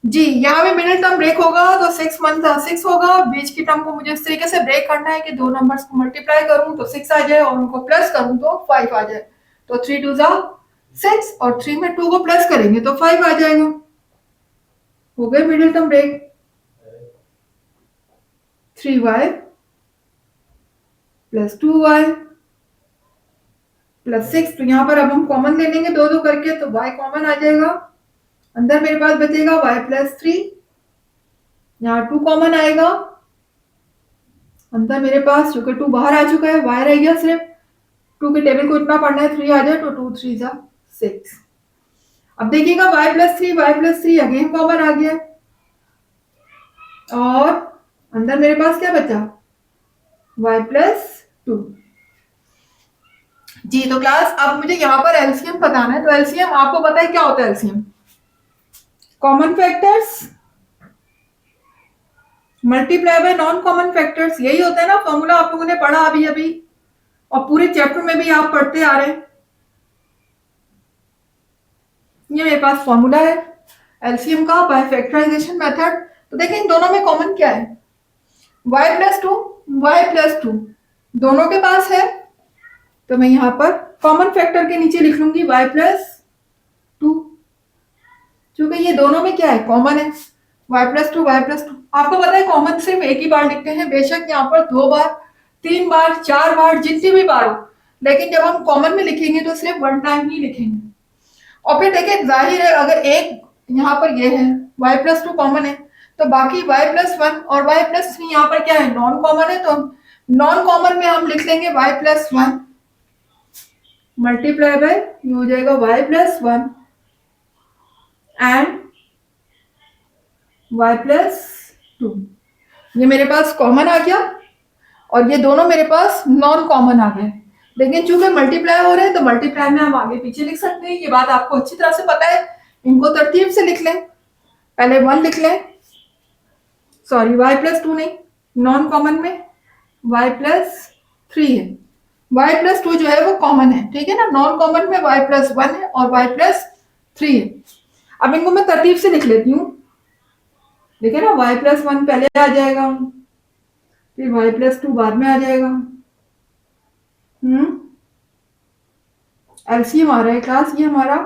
जी, यहाँ भी मिडिल टर्म ब्रेक होगा तो 6 मंथ 6 होगा, बीच की टर्म को मुझे इस तरीके से ब्रेक करना है कि दो नंबर्स को मल्टीप्लाई करूं तो 6 आ जाए और उनको प्लस करूं तो 5 आ जाए। तो 3 2 जा 6 और 3 में 2 को प्लस करेंगे तो 5 आ जाएगा, हो गए middle term break. 3y plus 2y plus 6, तो यहाँ पर अब हम कॉमन ले लेंगे दो दो करके तो y कॉमन आ जाएगा, अंदर मेरे पास बचेगा y प्लस 3, यहाँ 2 कॉमन आएगा, अंदर मेरे पास चूंकि 2 बाहर आ चुका है y रह गया सिर्फ, 2 के टेबल को इतना पढ़ना है 3 आ जाए तो 2 3 जा 6। अब देखिएगा y प्लस 3 अगेन कॉमन आ गया और अंदर मेरे पास क्या बचा y प्लस 2। जी तो क्लास अब मुझे यहाँ पर एलसीएम बताना है, तो एलसीएम आपको पता है क्या होता है, LCM common factors multiply by non common factors, यही होता है ना फॉर्मूला, आप लोगों ने पढ़ा अभी अभी और पूरे चैप्टर में भी आप पढ़ते आ रहे हैं। ये मेरे पास फॉर्मूला है एलसीएम का बाय फैक्टराइजेशन मेथड। तो देखिए इन दोनों में कॉमन क्या है, y प्लस 2 y प्लस 2 दोनों के पास है, तो मैं यहाँ पर कॉमन फैक्टर के नीचे लिख लूंगी y प्लस 2, क्योंकि ये दोनों में क्या है कॉमन है, y प्लस 2 y प्लस 2। आपको पता है कॉमन सिर्फ एक ही बार लिखते हैं, बेशक यहाँ पर 2 बार 3 बार 4 बार जितनी भी बार हो, लेकिन जब हम कॉमन में लिखेंगे तो सिर्फ 1 टाइम ही लिखेंगे। और फिर देखिए जाहिर है अगर एक यहाँ पर ये है y प्लस 2 कॉमन है तो बाकी y प्लस 1 और y प्लस 3 यहाँ पर क्या है नॉन कॉमन है, तो नॉन कॉमन में हम लिख लेंगे y प्लस 1 मल्टीप्लाई बाय ये हो जाएगा y plus 1 and y plus 2, ये मेरे पास कॉमन आ गया और ये दोनों मेरे पास नॉन कॉमन आ गए, लेकिन चूंकि मल्टीप्लाई हो रहे हैं तो मल्टीप्लाई में हम आगे पीछे लिख सकते हैं, ये बात आपको अच्छी तरह से पता है। इनको तरतीब से लिख लें, पहले 1 लिख लें, सॉरी y प्लस 2 नहीं, नॉन कॉमन में y प्लस 3 है, y प्लस 2 जो है वो कॉमन है, ठीक है ना, नॉन कॉमन में y प्लस 1 है और y प्लस 3 है। अब इनको मैं तरतीब से लिख लेती हूँ, देखिए ना y प्लस 1 पहले आ जाएगा, फिर y प्लस 2 बाद में आ जाएगा, एलसीएम आ रहा है क्लास ये हमारा,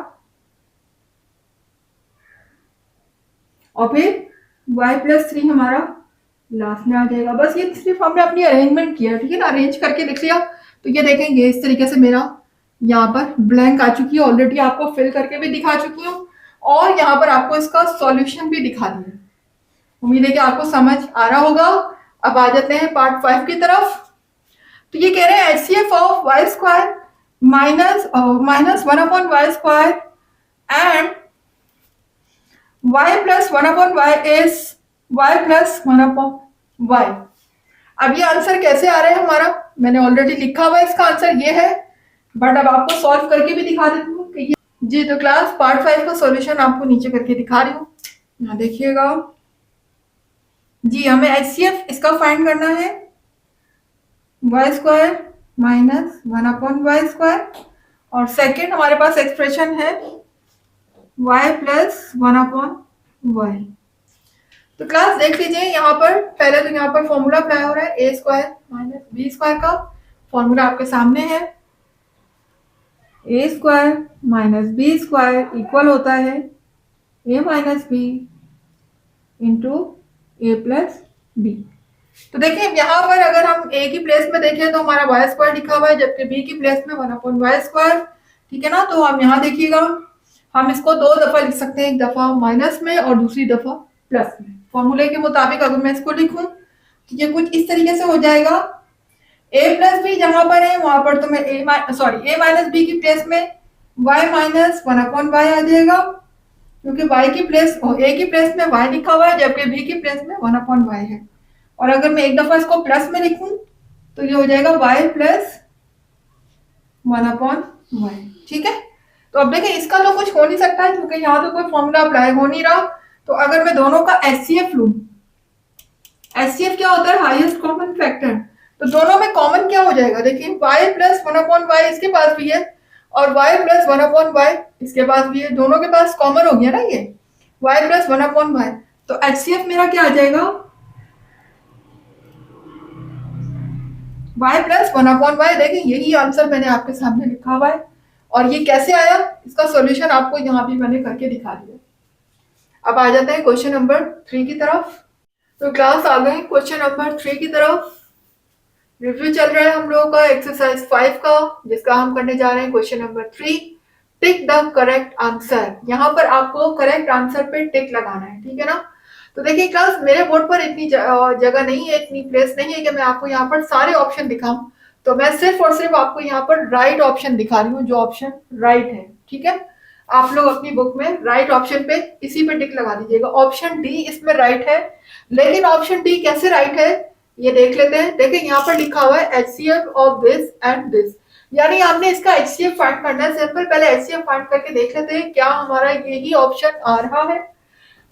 और फिर y प्लस 3 हमारा लास्ट में आ जाएगा। बस ये सिर्फ हमने अपनी अरेंजमेंट किया, ठीक है ना, अरेंज करके लिख लिया। तो ये देखेंगे इस तरीके से मेरा यहाँ पर ब्लैंक आ चुकी है, ऑलरेडी आपको फिल करके भी दिखा चुकी हूँ और यहाँ पर आपको इसका सॉल्यूशन भी दिखा दिया। उम्मीद है कि आपको समझ आ रहा होगा। अब आ जाते हैं पार्ट 5 की तरफ। तो ये कह रहे हैं HCF of y square minus 1 upon y square and y plus 1 upon y is y plus 1 upon y। अब ये आंसर कैसे आ रहा है हमारा, मैंने ऑलरेडी लिखा हुआ है, इसका आंसर ये है, बट अब आपको सॉल्व करके भी दिखा देती हूँ कि ये जी। तो क्लास पार्ट 5 का सॉल्यूशन आपको नीचे करके दिखा रही हूँ, यहाँ देखिएगा जी। हमें HCF इसका फाइंड करना है y square minus 1 upon y square, और सेकेंड हमारे पास एक्सप्रेशन है y प्लस 1 अपॉन वाई। तो क्लास देख लीजिए यहाँ पर पहले तो यहाँ पर फॉर्मूला अप्लाई हो रहा है a square minus b square का, फॉर्मूला आपके सामने है, a square minus b square equal होता है a minus b into a plus b. तो देखिए यहाँ पर अगर हम ए की प्लेस में देखें तो हमारा वाई स्क्वायर लिखा हुआ है, जबकि बी की प्लेस में 1/y²। ठीक है ना, तो हम यहाँ देखिएगा, हम इसको दो दफा लिख सकते हैं, एक दफा माइनस में और दूसरी दफा प्लस में। फॉर्मूले के मुताबिक अगर मैं इसको लिखूं तो ये कुछ इस तरीके से हो जाएगा, ए प्लस बी जहां पर है वहां पर तो मैं ए माइनस बी की प्लेस में y माइनस 1/y आ जाएगा, क्योंकि y की प्लेस a की प्लेस में y लिखा हुआ है, जबकि b की प्लेस में 1/y है। और अगर मैं एक दफा इसको प्लस में लिखूं तो ये हो जाएगा y प्लस 1/y। ठीक है, तो अब देखिए इसका तो कुछ हो नहीं सकता है, क्योंकि यहाँ तो कोई फॉर्मूला अप्लाई हो नहीं रहा। तो अगर मैं दोनों का एचसीएफ लूं, एचसीएफ क्या होता है, हाईएस्ट कॉमन फैक्टर, तो दोनों में कॉमन क्या हो जाएगा, देखिए y प्लस 1/y इसके पास भी है और y प्लस 1/y इसके पास भी है, दोनों के पास कॉमन हो गया ना ये y प्लस 1/y। तो एचसीएफ मेरा क्या आ जाएगा, y प्लस 1/y। देखिए यही आंसर मैंने आपके सामने लिखा हुआ है, और ये कैसे आया इसका सॉल्यूशन आपको यहाँ भी मैंने करके दिखा दिया। अब आ जाते हैं क्वेश्चन नंबर 3 की तरफ। तो क्लास आ गई क्वेश्चन नंबर 3 की तरफ। रिव्यू चल रहा है हम लोगों का एक्सरसाइज 5 का, जिसका हम करने जा रहे हैं question number 3। Tick the correct answer. यहाँ पर आपको करेक्ट आंसर पे टिक लगाना है, ठीक है ना। तो देखिए क्लास, मेरे बोर्ड पर इतनी जगह नहीं है, इतनी प्लेस नहीं है कि मैं आपको यहाँ पर सारे ऑप्शन दिखाऊं। तो मैं सिर्फ और सिर्फ आपको यहाँ पर राइट ऑप्शन दिखा रही हूँ, जो ऑप्शन राइट है। ठीक है, आप लोग अपनी बुक में राइट ऑप्शन पे इसी पे टिक लगा दीजिएगा। ऑप्शन डी इसमें राइट है, लेकिन ऑप्शन डी कैसे राइट है ये देख लेते हैं। देखिए यहाँ पर लिखा हुआ है HCF of this and this, यानी हमने इसका एचसीएफ फाइंड करना है। सिंपल, पहले एचसीएफ फाइंड करके देख लेते हैं क्या हमारा यही ऑप्शन आ रहा है।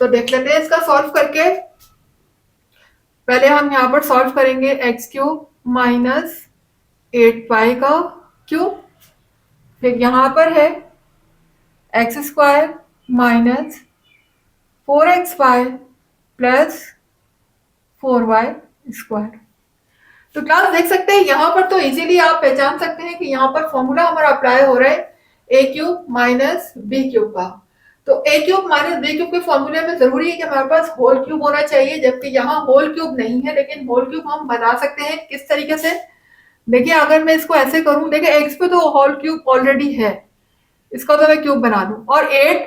तो देख लेते हैं इसका सॉल्व करके। पहले हम यहाँ पर सॉल्व करेंगे x³ माइनस 8y का क्यूब, फिर यहाँ पर है x² minus 4xy plus 4y²। तो क्लास देख सकते हैं यहाँ पर तो इजीली आप पहचान सकते हैं कि यहाँ पर फॉर्मूला हमारा अप्लाई हो रहा है a³ माइनस b³ का। तो a³ माइनस b³ के फॉर्मूले में जरूरी है कि हमारे पास होल क्यूब होना चाहिए, जबकि यहाँ होल क्यूब नहीं है, लेकिन होल क्यूब हम बना सकते हैं किस तरीके से। देखिए अगर मैं इसको ऐसे करूं, देखिए x पे तो होल क्यूब ऑलरेडी है, इसका तो मैं क्यूब बना दूं। और 8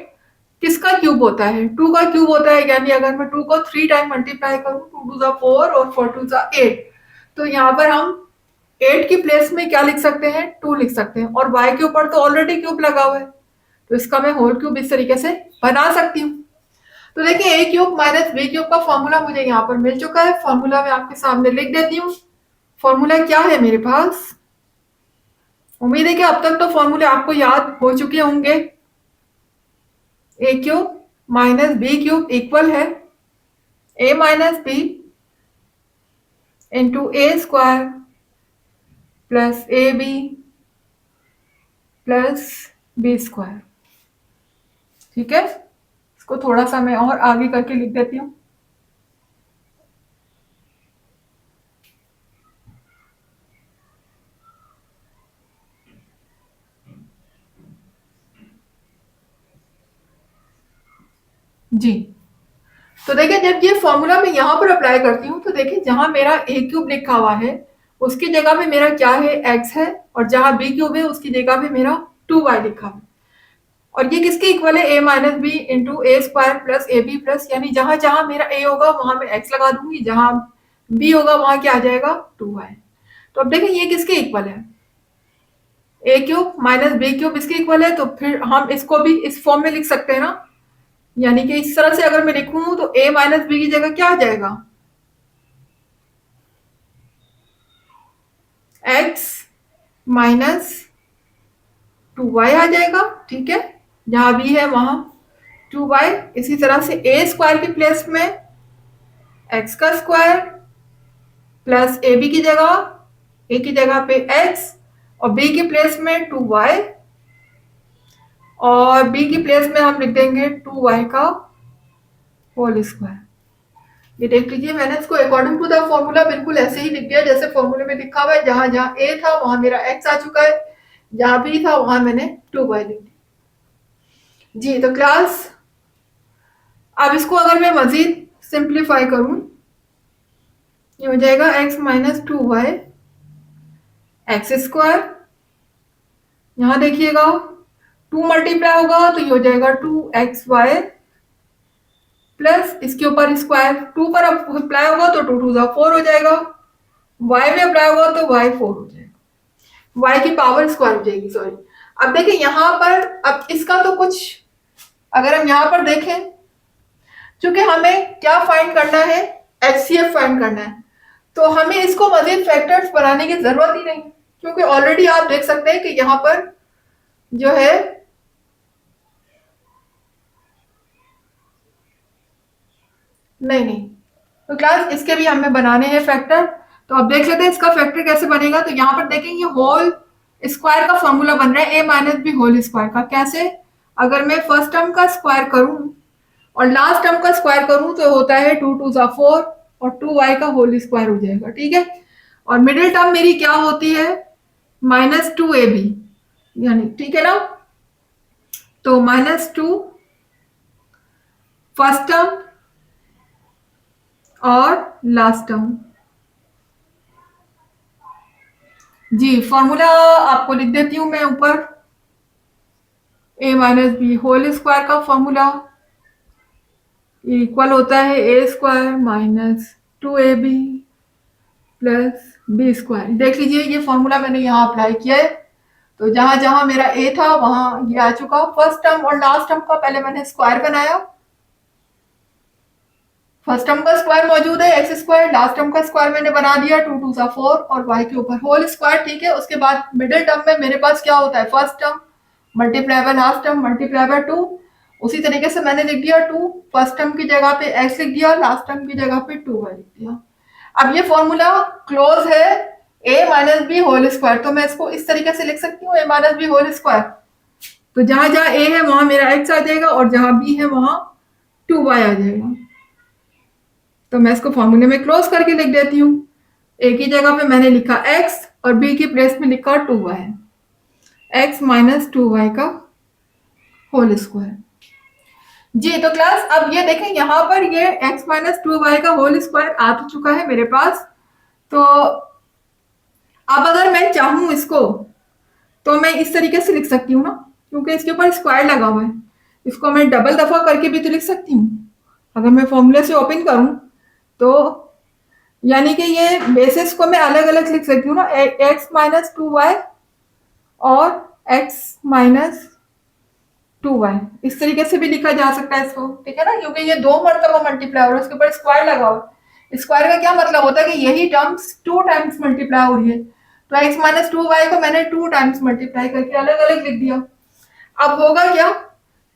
किसका क्यूब होता है, 2 का क्यूब होता है, यानी अगर मैं 2 को 3 टाइम मल्टीप्लाई करूं, 2 2 4 और 4 2 8, तो यहाँ पर हम 8 की प्लेस में क्या लिख सकते हैं, 2 लिख सकते हैं। और y के ऊपर तो ऑलरेडी क्यूब लगा हुआ है, तो इसका मैं होल क्यूब इस तरीके से बना सकती हूँ। तो देखिए a³ माइनस b³ का फॉर्मूला मुझे यहाँ पर मिल चुका है। फॉर्मूला मैं आपके सामने लिख देती हूँ। फॉर्मूला क्या है मेरे पास, उम्मीद है कि अब तक तो फॉर्मूले आपको याद हो चुके होंगे। a³ माइनस b³ इक्वल है a minus b into a² plus ab plus b²। ठीक है, इसको थोड़ा सा मैं और आगे करके लिख देती हूँ। जी, तो देखिए जब ये फॉर्मूला मैं यहाँ पर अप्लाई करती हूँ, तो देखिए जहां मेरा a³ लिखा हुआ है उसकी जगह पे मेरा क्या है, x है, और जहां b³ है उसकी जगह पे मेरा 2y लिखा है। और ये किसके इक्वल है, a minus b into a² plus ab plus, यानी जहां जहां मेरा a होगा वहां मैं x लगा दूंगी, जहां b होगा वहां क्या आ जाएगा, 2y। तो अब देखिए ये किसके इक्वल है, a³ माइनस b³ इसके इक्वल है, तो फिर हम इसको भी इस फॉर्म में लिख सकते हैं ना। यानी कि इस तरह से अगर मैं लिखूं तो a माइनस बी की जगह क्या आ जाएगा, x माइनस 2y आ जाएगा। ठीक है, जहां b है वहां 2y। इसी तरह से a² की प्लेस में x का स्क्वायर प्लस ab की जगह, a की जगह पे x, और b की प्लेस में 2y, और b की प्लेस में हम लिख देंगे 2y का होल स्क्वायर। ये देख लीजिए मैंने इसको अकॉर्डिंग टू द फॉर्मूला बिल्कुल ऐसे ही लिख दिया जैसे फॉर्मूले में लिखा हुआ है। जहां जहां a था वहां मेरा x आ चुका है, जहां b था वहां मैंने 2y लिख दिया। जी, तो क्लास अब इसको अगर मैं मजीद सिंप्लीफाई करूं, ये हो जाएगा x minus 2y x square. यहां देखिएगा 2 मल्टीप्लाई होगा तो ये हो जाएगा 2xy प्लस इसके ऊपर स्क्वायर, 2 पर अप्लाई होगा तो 2 2 4 हो जाएगा, y में अप्लाई होगा तो y 4 हो जाएगा, y की पावर स्क्वायर हो जाएगी, सॉरी। अब देखिए यहां पर, अब इसका तो कुछ, अगर हम यहां पर देखें, क्योंकि हमें क्या फाइंड करना है, एचसीएफ फाइंड करना है, तो हमें इसको मजीद फैक्टर्स बनाने की जरूरत ही नहीं, क्योंकि ऑलरेडी आप देख सकते हैं कि यहां पर जो है नहीं, तो क्लास इसके भी हमें बनाने हैं फैक्टर। तो अब देख लेते हैं इसका फैक्टर कैसे बनेगा। तो यहाँ पर देखेंगे होल स्क्वायर का फॉर्मूला बन रहा है a minus b whole square का। कैसे? अगर मैं फर्स्ट टर्म का स्क्वायर करूं और लास्ट टर्म का स्क्वायर करूं तो होता है 2 2 4 और 2y का होल स्क्वायर हो जाएगा, ठीक है। और मिडिल टर्म मेरी क्या होती है, माइनस 2ab, यानी ठीक है ना। तो माइनस 2 फर्स्ट टर्म और लास्ट टर्म। जी फॉर्मूला आपको लिख देती हूं मैं ऊपर, a minus b whole square का फॉर्मूला इक्वल होता है a square minus 2ab plus b square. देख लीजिए ये फॉर्मूला मैंने यहाँ अप्लाई किया है, तो जहां जहां मेरा a था वहां ये आ चुका। फर्स्ट टर्म और लास्ट टर्म का पहले मैंने स्क्वायर बनाया, फर्स्ट टर्म का स्क्वायर मौजूद है एक्स स्क्वायर, लास्ट टर्म का स्क्वायर मैंने बना दिया 2 2 4 और y के ऊपर होल स्क्वायर, ठीक है। उसके बाद मिडिल टर्म में मेरे पास क्या होता है, first term multiply by last term multiply by 2। उसी तरीके से मैंने लिख दिया 2, फर्स्ट टर्म की जगह पे x लिख दिया, लास्ट टर्म की जगह पे 2y लिख दिया। अब ये फॉर्मूला क्लोज है a minus b whole square, तो मैं इसको इस तरीके से लिख सकती हूँ a minus b whole square. तो जहां जहां a है वहां मेरा x आ जाएगा और जहां b है वहां 2y आ जाएगा। तो मैं इसको फॉर्मूले में क्लोज करके लिख देती हूँ। ए की जगह पे मैंने लिखा x और b की प्लेस में लिखा 2y, x माइनस 2y का होल स्क्वायर। जी तो क्लास अब ये देखें यहाँ पर ये x माइनस 2y का होल स्क्वायर आ तो चुका है मेरे पास। तो अब अगर मैं चाहूं इसको तो मैं इस तरीके से लिख सकती हूँ ना, क्योंकि इसके ऊपर स्क्वायर लगा हुआ है, इसको मैं डबल दफा करके भी तो लिख सकती हूँ। अगर मैं फॉर्मूले से ओपन करूं तो यानी कि ये बेसिस को मैं अलग अलग लिख सकती हूँ ना, x माइनस 2y और x माइनस 2y, इस तरीके से भी लिखा जा सकता है इसको, ठीक है ना, क्योंकि ये 2 मरतबा मल्टीप्लाई हो रहा है, उसके ऊपर स्क्वायर लगा हुआ है। स्क्वायर का क्या मतलब होता है कि यही टर्म्स 2 टाइम्स मल्टीप्लाई हो रही है, तो x माइनस 2y को मैंने 2 टाइम्स मल्टीप्लाई करके अलग अलग लिख दिया। अब होगा क्या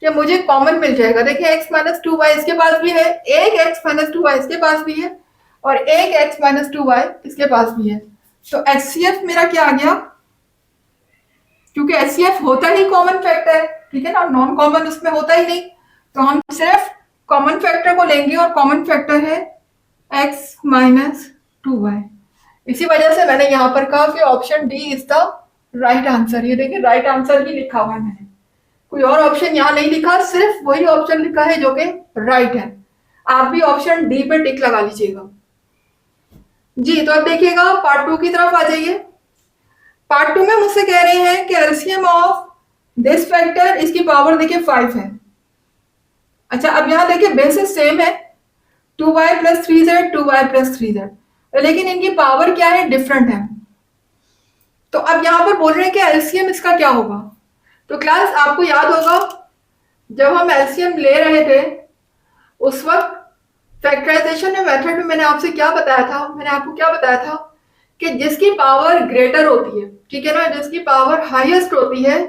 कि मुझे कॉमन मिल जाएगा। देखिए x माइनस 2y इसके पास भी है, एक x माइनस 2y इसके पास भी है और एक x माइनस 2y इसके पास भी है। तो HCF मेरा क्या आ गया, क्योंकि HCF होता ही कॉमन फैक्टर है, ठीक है ना, नॉन कॉमन उसमें होता ही नहीं, तो हम सिर्फ कॉमन फैक्टर को लेंगे और कॉमन फैक्टर है x माइनस 2y। इसी वजह से मैंने यहाँ पर कहा कि option D is the right answer. ये देखिए राइट आंसर ही लिखा हुआ है मैंने, कोई और ऑप्शन यहाँ नहीं लिखा, सिर्फ वही ऑप्शन लिखा है जो कि राइट है। आप भी ऑप्शन डी पे टिक लगा लीजिएगा। जी तो अब देखिएगा पार्ट 2 की तरफ आ जाइए। पार्ट 2 में मुझसे कह रहे हैं कि एलसीएम ऑफ दिस फैक्टर, इसकी पावर देखिए 5 है। अच्छा अब यहाँ देखिए बेसिस सेम है, 2y plus 3z 2y plus 3z, लेकिन इनकी पावर क्या है, डिफरेंट है। तो अब यहाँ पर बोल रहे हैं कि एलसीएम इसका क्या होगा। तो क्लास आपको याद होगा जब हम एलसीएम ले रहे थे उस वक्त फैक्टराइजेशन मेथड में मैंने आपसे क्या बताया था, मैंने आपको क्या बताया था कि जिसकी पावर ग्रेटर होती है, ठीक है ना, जिसकी पावर हाईएस्ट होती है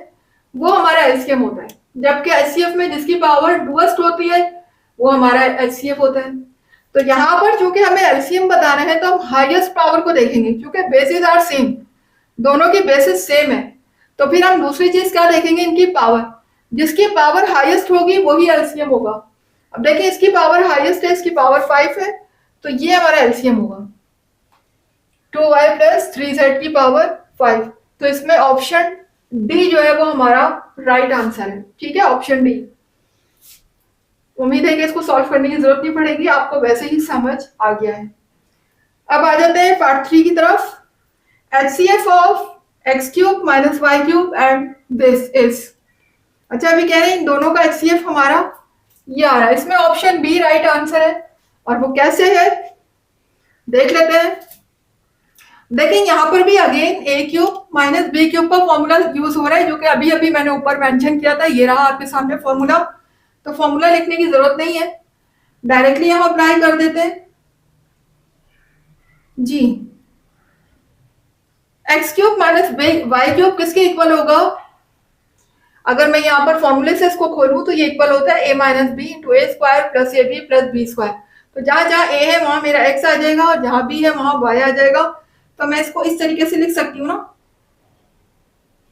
वो हमारा एलसीएम होता है, जबकि एचसीएफ में जिसकी पावर लोएस्ट होती है वो हमारा एचसीएफ होता है। तो यहाँ पर चूंकि हमें एलसीएम बताना है तो हम हाईएस्ट पावर को देखेंगे, क्योंकि बेसिस आर सेम, दोनों की बेसिस सेम है। तो फिर हम दूसरी चीज क्या देखेंगे, इनकी पावर, जिसकी पावर हाईएस्ट होगी वही एलसीएम होगा। अब देखिए इसकी पावर हाईएस्ट है, इसकी पावर 5 है, तो ये हमारा एलसीएम होगा 2y प्लस 3z की पावर 5। तो इसमें ऑप्शन डी जो है वो हमारा राइट आंसर है, ठीक है, ऑप्शन डी। उम्मीद है कि इसको सॉल्व करने की जरूरत नहीं पड़ेगी, आपको वैसे ही समझ आ गया है। अब आ जाते हैं पार्ट 3 की तरफ। HCF of x cube minus y cube and this is. अच्छा, अभी कह रहे हैं इन दोनों का HCF हमारा ये आ रहा है। इसमें ऑप्शन बी राइट आंसर है। और वो कैसे है देख लेते हैं। देखिए यहाँ पर भी अगेन ए क्यूब माइनस बी क्यूब का फॉर्मूला यूज हो रहा है, जो कि अभी अभी मैंने ऊपर मेंशन किया था। ये रहा आपके सामने फॉर्मूला। तो फॉर्मूला लिखने की जरूरत नहीं है, डायरेक्टली हम अप्लाई कर देते हैं जी। X cube minus y cube किसके इक्वल होगा? अगर मैं यहाँ पर फॉर्मूले से इसको खोलूं तो ये इक्वल होता है a minus b into a square plus a b plus b square. तो जहां जहां ए है वहां मेरा एक्स आ जाएगा और जहां बी है वहां वाई आ जाएगा। तो मैं इसको इस तरीके से लिख सकती हूँ ना,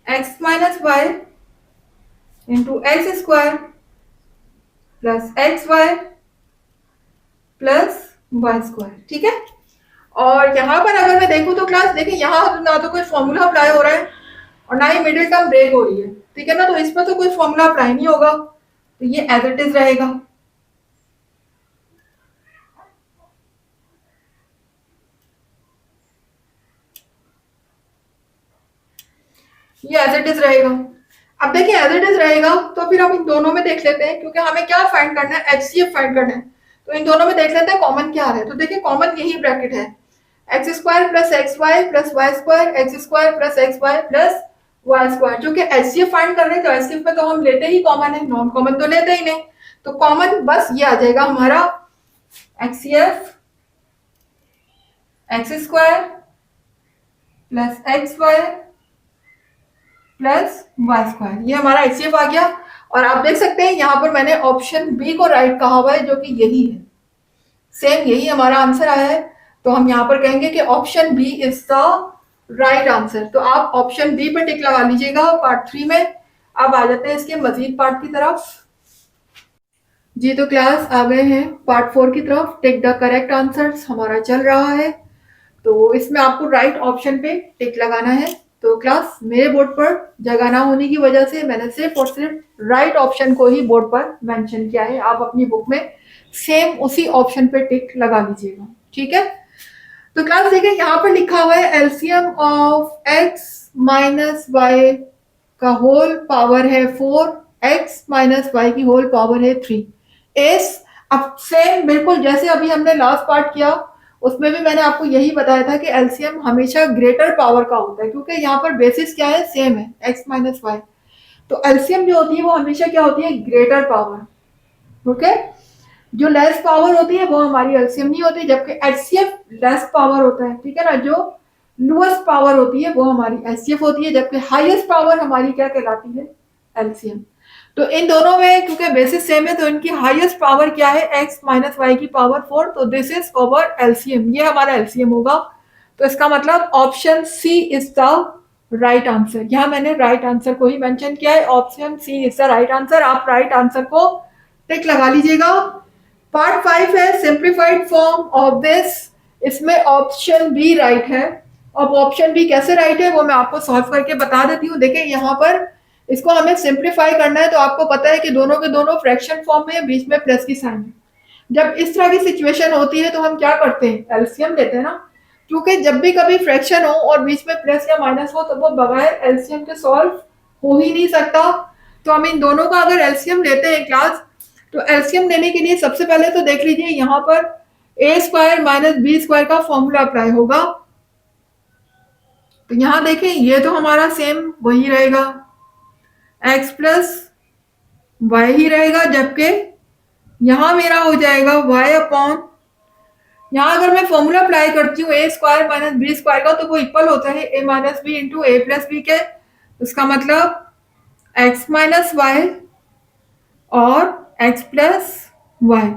x minus y into x square plus x y plus y square. ठीक है। और यहाँ पर अगर मैं देखूं तो क्लास देखिए, यहाँ ना तो कोई फॉर्मूला अप्लाई हो रहा है और ना ही मिडिल टर्म ब्रेक हो रही है। ठीक है ना, तो इसमें तो कोई फॉर्मूला अप्लाई नहीं होगा, तो ये एज इट इज रहेगा। ये एज इट इज रहेगा। अब देखिए एज इट इज रहेगा तो फिर हम इन दोनों में देख लेते हैं, क्योंकि हमें क्या फाइंड करना है, HCF फाइंड करना है। तो इन दोनों में देख लेते हैं कॉमन क्या है। तो देखिए कॉमन यही ब्रैकेट है, x square plus x y plus y square x square plus x y plus y square. जो कि HCF फाइंड कर रहे हैं तो HCF में तो हम लेते ही कॉमन है, नॉन कॉमन तो लेते ही नहीं। तो कॉमन बस ये आ जाएगा हमारा HCF x square plus x y plus y square, ये हमारा HCF आ गया। और आप देख सकते हैं यहाँ पर मैंने ऑप्शन बी को राइट कहा हुआ है, जो कि यही है, सेम यही हमारा आंसर आया है। तो हम यहाँ पर कहेंगे कि option B is the right answer. तो आप ऑप्शन बी पर टिक लगा लीजिएगा पार्ट 3 में। अब आ जाते हैं इसके मजीद पार्ट की तरफ जी। तो क्लास आ गए हैं पार्ट 4 की तरफ। टिक द करेक्ट आंसर्स हमारा चल रहा है, तो इसमें आपको राइट ऑप्शन पे टिक लगाना है। तो क्लास मेरे बोर्ड पर जगह ना होने की वजह से मैंने सिर्फ और सिर्फ राइट ऑप्शन को ही बोर्ड पर मेंशन किया है। आप अपनी बुक में सेम उसी ऑप्शन पे टिक लगा लीजिएगा। ठीक है। तो क्लास देखिए यहाँ पर लिखा हुआ है LCM of x minus y का होल पावर है 4, एक्स माइनस वाई की होल पावर है 3 एस। अब सेम बिल्कुल जैसे अभी हमने लास्ट पार्ट किया, उसमें भी मैंने आपको यही बताया था कि एलसीएम हमेशा ग्रेटर पावर का होता है, क्योंकि यहाँ पर बेसिस क्या है, सेम है, एक्स माइनस वाई। तो एलसीएम जो होती है वो हमेशा क्या होती है, ग्रेटर पावर। ओके। जो लेस पावर होती है वो हमारी एलसीएम नहीं होती, जबकि एचसीएफ लेस पावर होता है। ठीक है ना, जो लोएस्ट पावर होती है वो हमारी एचसीएफ होती है, जबकि हाईएस्ट पावर हमारी क्या कहलाती है, एलसीएम। तो इन दोनों में क्योंकि बेसिस सेम है तो इनकी हाईएस्ट पावर क्या है, x माइनस वाई की पावर 4। तो दिस इज ओवर एलसीएम, ये हमारा एलसीएम होगा। तो इसका मतलब option C is the right answer. यहाँ मैंने राइट आंसर को ही मेंशन किया है, option C is the right answer. आप राइट आंसर को टिक लगा लीजिएगा। पार्ट 5 है सिंप्लीफाइड फॉर्म ऑफ दिस। इसमें ऑप्शन बी राइट है। अब ऑप्शन बी कैसे राइट है वो मैं आपको सॉल्व करके बता देती हूँ। देखिए यहाँ पर इसको हमें सिंप्लीफाई करना है, तो आपको पता है कि दोनों के दोनों फ्रैक्शन फॉर्म में, बीच में प्लस की साइन है। जब इस तरह की सिचुएशन होती है तो हम क्या करते हैं, एलसीएम लेते हैं ना। क्योंकि जब भी कभी फ्रैक्शन हो और बीच में प्लस या माइनस हो तो वो बगैर एलसीएम के सॉल्व हो ही नहीं सकता। तो हम इन दोनों का अगर एलसीएम लेते हैं क्लास, तो एलसीएम लेने के लिए सबसे पहले तो देख लीजिए यहाँ पर a square minus b square का फॉर्मूला अप्लाई होगा। तो यहाँ देखें ये तो हमारा सेम वही रहेगा, एक्स प्लस वाई ही रहेगा, जबकि यहां मेरा हो जाएगा वाई अपॉन, यहां अगर मैं फॉर्मूला अप्लाई करती हूँ a square minus b square का, तो वो इक्वल होता है a minus b into a plus b के। उसका मतलब एक्स माइनस वाई और एक्स प्लस वाई।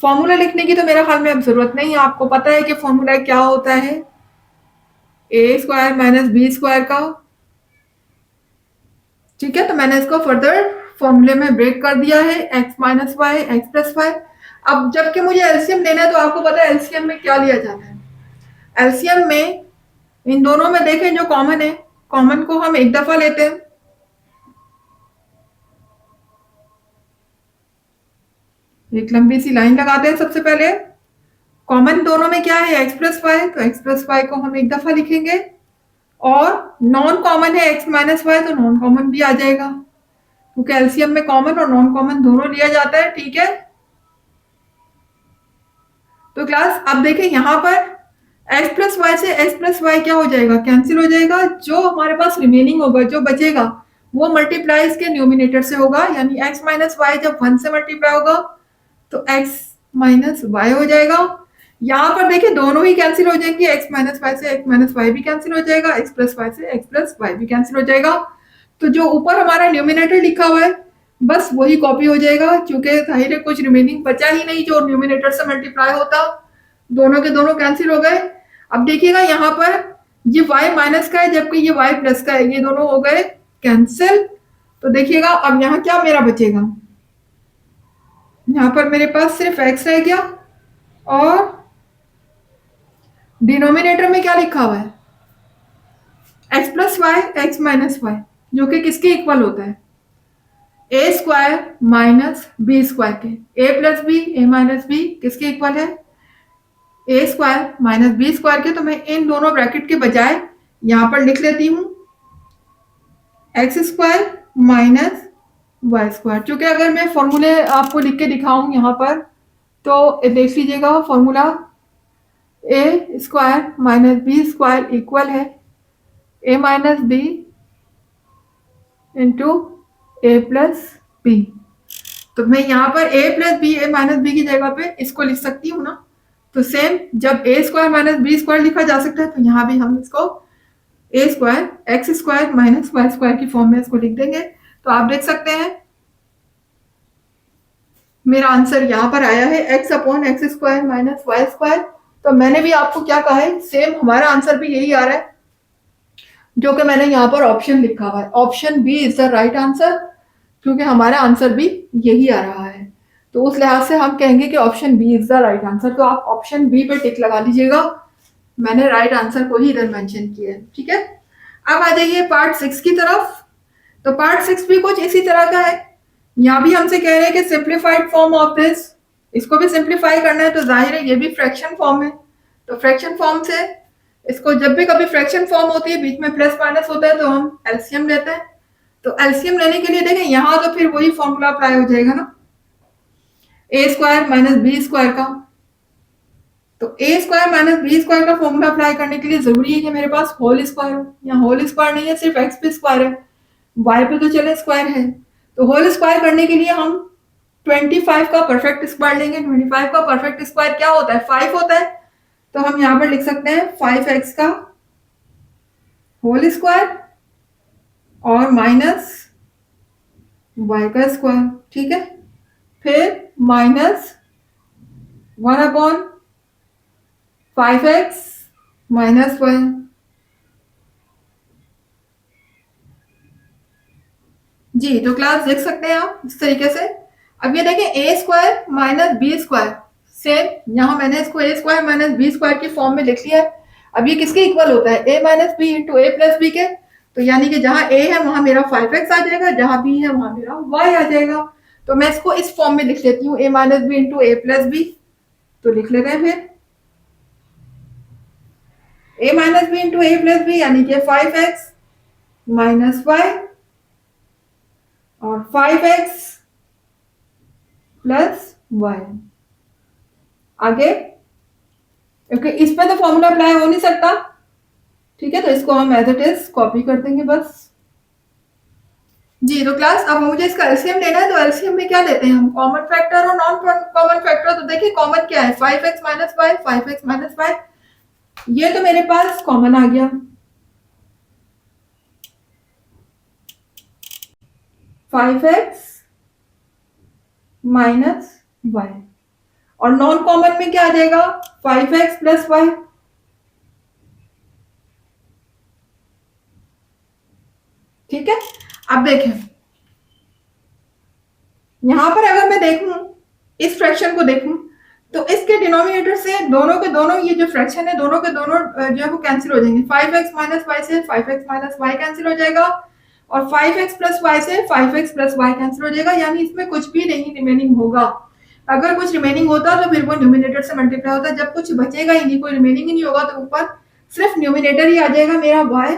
फॉर्मूला लिखने की तो मेरा ख्याल में अब जरूरत नहीं है, आपको पता है कि फॉर्मूला क्या होता है, a square minus b square का। ठीक है, तो मैंने इसको फर्दर फॉर्मूले में ब्रेक कर दिया है, x minus y x plus y. अब जबकि मुझे एलसीएम लेना है तो आपको पता है एलसीएम में क्या लिया जाता है। एलसीएम में इन दोनों में देखें जो कॉमन है, कॉमन को हम एक दफा लेते हैं। एक लंबी सी लाइन लगाते हैं। सबसे पहले कॉमन दोनों में क्या है, x प्लस वाई, तो x प्लस वाई को हम एक दफा लिखेंगे, और नॉन कॉमन है x माइनस वाई, तो नॉन कॉमन भी आ जाएगा, क्योंकि एलसीएम में कॉमन और नॉन कॉमन दोनों लिया जाता है। ठीक है, तो क्लास अब देखें यहाँ पर x प्लस वाई से x प्लस वाई क्या हो जाएगा, कैंसिल हो जाएगा। जो हमारे पास रिमेनिंग होगा, जो बचेगा, वो मल्टीप्लाई इसके न्यूमिनेटर से होगा, यानी x माइनस वाई जब 1 से मल्टीप्लाई होगा तो x माइनस वाई हो जाएगा। यहाँ पर देखिए दोनों ही कैंसिल हो जाएंगे, x माइनस वाई से x माइनस वाई भी कैंसिल हो जाएगा, x प्लस वाई से x प्लस वाई भी कैंसिल हो जाएगा। तो जो ऊपर हमारा न्यूमिनेटर लिखा हुआ है बस वही कॉपी हो जाएगा, क्योंकि जाहिर है कुछ रिमेनिंग बचा ही नहीं जो न्यूमिनेटर से मल्टीप्लाई होता, दोनों के दोनों कैंसिल हो गए। अब देखिएगा यहाँ पर ये y माइनस का है जबकि ये y प्लस का है, ये दोनों हो गए कैंसिल। तो देखिएगा अब यहाँ क्या मेरा बचेगा, यहाँ पर मेरे पास सिर्फ x रह गया, और डिनोमिनेटर में क्या लिखा हुआ है, x plus y x minus y, जो कि किसके इक्वल होता है, a square minus b square के। A plus b a minus b किसके इक्वल है, a square minus b square के। तो मैं इन दोनों ब्रैकेट के बजाय यहां पर लिख लेती हूं x square minus y square, क्योंकि अगर मैं फॉर्मूले आपको लिख के दिखाऊं यहाँ पर तो देख लीजिएगा, formula a square minus b square equal है a minus b into a plus b. तो मैं यहाँ पर a plus b a minus b की जगह पे इसको लिख सकती हूँ ना, तो सेम जब a square minus b square लिखा जा सकता है तो यहाँ भी हम इसको a square x square minus y square की फॉर्म में इसको लिख देंगे। तो आप देख सकते हैं मेरा आंसर यहाँ पर आया है x upon x square minus y square. तो मैंने भी आपको क्या कहा है, सेम हमारा आंसर भी यही आ रहा है, जो कि मैंने यहाँ पर ऑप्शन लिखा हुआ है, option B is the right answer, क्योंकि हमारा आंसर भी यही आ रहा है। तो उस लिहाज से हम कहेंगे कि option B is the right answer. तो आप ऑप्शन बी पे टिक लगा लीजिएगा, मैंने राइट आंसर को ही इधर मेंशन किया है। ठीक है, अब आ जाइए पार्ट 6 की तरफ। तो पार्ट 6 भी कुछ इसी तरह का है, यहाँ भी हमसे कह रहे हैं कि सिंप्लीफाइड फॉर्म ऑफ दिस, इसको भी सिंप्लीफाई करना है। तो जाहिर है ये भी फ्रैक्शन फॉर्म है, तो फ्रैक्शन फॉर्म से इसको जब भी कभी फ्रैक्शन फॉर्म होती है बीच में प्लस माइनस होता है तो हम एलसीएम लेते हैं। तो एलसीएम लेने के लिए देखें यहाँ तो फिर वही फॉर्मूला अप्लाई हो जाएगा ना, ए स्क्वायर माइनस बी स्क्वायर का। तो ए स्क्वायर माइनस बी स्क्वायर का फॉर्मूला अप्लाई करने के लिए जरूरी है कि मेरे पास होल स्क्वायर हो। यहाँ होल स्क्वायर नहीं है, सिर्फ एक्स पे स्क्वायर है, वाई पे तो चले स्क्वायर है। तो होल स्क्वायर करने के लिए हम 25 का परफेक्ट स्क्वायर लेंगे। 25 का परफेक्ट स्क्वायर क्या होता है, 5 होता है। तो हम यहाँ पर लिख सकते हैं 5x का होल स्क्वायर और माइनस y का स्क्वायर। ठीक है, फिर माइनस 1 अपॉन 5x माइनस 1। जी, तो क्लास देख सकते हैं आप इस तरीके से। अब ये देखें a square minus b square, same यहाँ मैंने इसको a square minus b square की फॉर्म में लिख लिया है। अब ये किसके इक्वल होता है, a minus b into a plus b के। तो यानी कि जहां ए है वहां मेरा 5x आ जाएगा, जहां बी है वहां मेरा y आ जाएगा। तो मैं इसको इस फॉर्म में लिख लेती हूँ, ए minus b into a plus b. तो लिख लेते हैं फिर ए minus b into a plus B, यानी कि 5x माइनस वाई और 5x प्लस वाई। आगे क्योंकि इस पे तो फॉर्मूला अप्लाई हो नहीं सकता, ठीक है, तो इसको हम एज इट इज कॉपी कर देंगे बस। जी, तो क्लास अब मुझे इसका एलसीएम लेना है। तो एलसीएम में क्या लेते हैं हम, कॉमन फैक्टर और नॉन कॉमन फैक्टर। तो देखिए कॉमन क्या है, 5x minus Y, 5x minus Y, ये तो मेरे पास कॉमन आ गया। 5x माइनस वाई, और नॉन कॉमन में क्या आ जाएगा, 5x प्लस वाई। ठीक है, अब देखें यहां पर अगर मैं देखूं इस फ्रैक्शन को देखूं तो इसके डिनोमिनेटर से दोनों के दोनों ये जो फ्रैक्शन है दोनों के दोनों जो है वो कैंसिल हो जाएंगे। 5x माइनस वाई से 5x माइनस वाई कैंसिल हो जाएगा, और 5x प्लस वाई से 5x प्लस वाई कैंसिल हो जाएगा, यानी इसमें कुछ भी नहीं रिमेनिंग होगा। अगर कुछ रिमेनिंग होता तो फिर वो न्यूमिनेटर से मल्टीप्लाई होता, जब कुछ बचेगा ही नहीं, कोई रिमेनिंग ही नहीं होगा, तो ऊपर सिर्फ न्यूमिनेटर ही आ जाएगा मेरा y।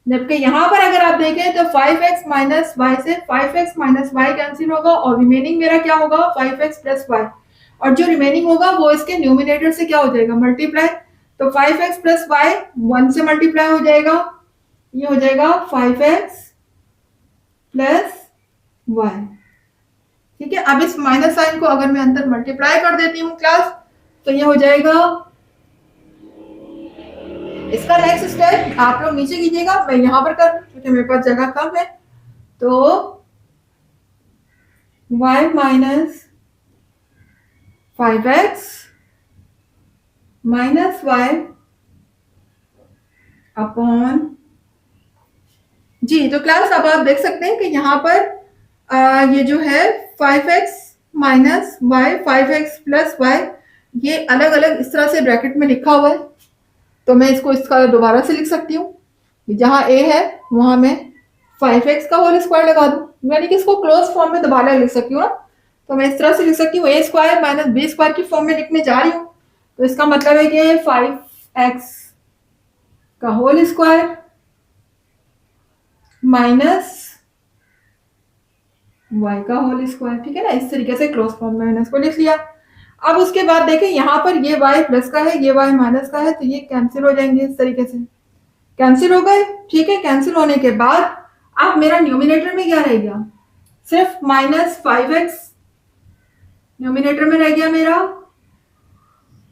जबकि यहाँ पर अगर आप देखें तो 5x माइनस वाई से 5x माइनस वाई कैंसिल होगा और रिमेनिंग मेरा क्या होगा 5x प्लस वाई, और जो रिमेनिंग होगा वो इसके न्यूमिनेटर से क्या हो जाएगा मल्टीप्लाई। तो 5x प्लस वाई 1 से मल्टीप्लाई हो जाएगा, ये हो जाएगा 5x प्लस वाई। ठीक है, अब इस माइनस साइन को अगर मैं अंदर मल्टीप्लाई कर देती हूँ क्लास, तो ये हो जाएगा। इसका नेक्स्ट स्टेप आप लोग नीचे कीजिएगा, मैं यहाँ पर कर क्योंकि मेरे पास जगह कम है। तो y minus 5x minus y upon जी। तो क्लास अब आप देख सकते हैं कि यहाँ पर ये जो है 5x minus Y 5x plus Y, ये अलग अलग इस तरह से ब्रैकेट में लिखा हुआ है। तो मैं इसको इसका दोबारा से लिख सकती हूँ, जहां a है वहां मैं 5x का होल स्क्वायर लगा दूं, यानी कि इसको क्लोज फॉर्म में दोबारा लिख सकती हूँ ना। तो मैं इस तरह से लिख सकती हूँ a square minus b square की फॉर्म में लिखने जा रही हूँ। तो इसका मतलब है कि 5x का होल स्क्वायर माइनस y का होल स्क्वायर। ठीक है ना, इस तरीके से क्लोज फॉर्म में मैंने इसको लिख लिया। अब उसके बाद देखें यहाँ पर ये y प्लस का है, ये y माइनस का है, तो ये कैंसिल हो जाएंगे, इस तरीके से कैंसिल हो गए। ठीक है, कैंसिल होने के बाद अब मेरा न्यूमिनेटर में क्या रह गया, सिर्फ माइनस 5x न्यूमिनेटर में रह गया मेरा,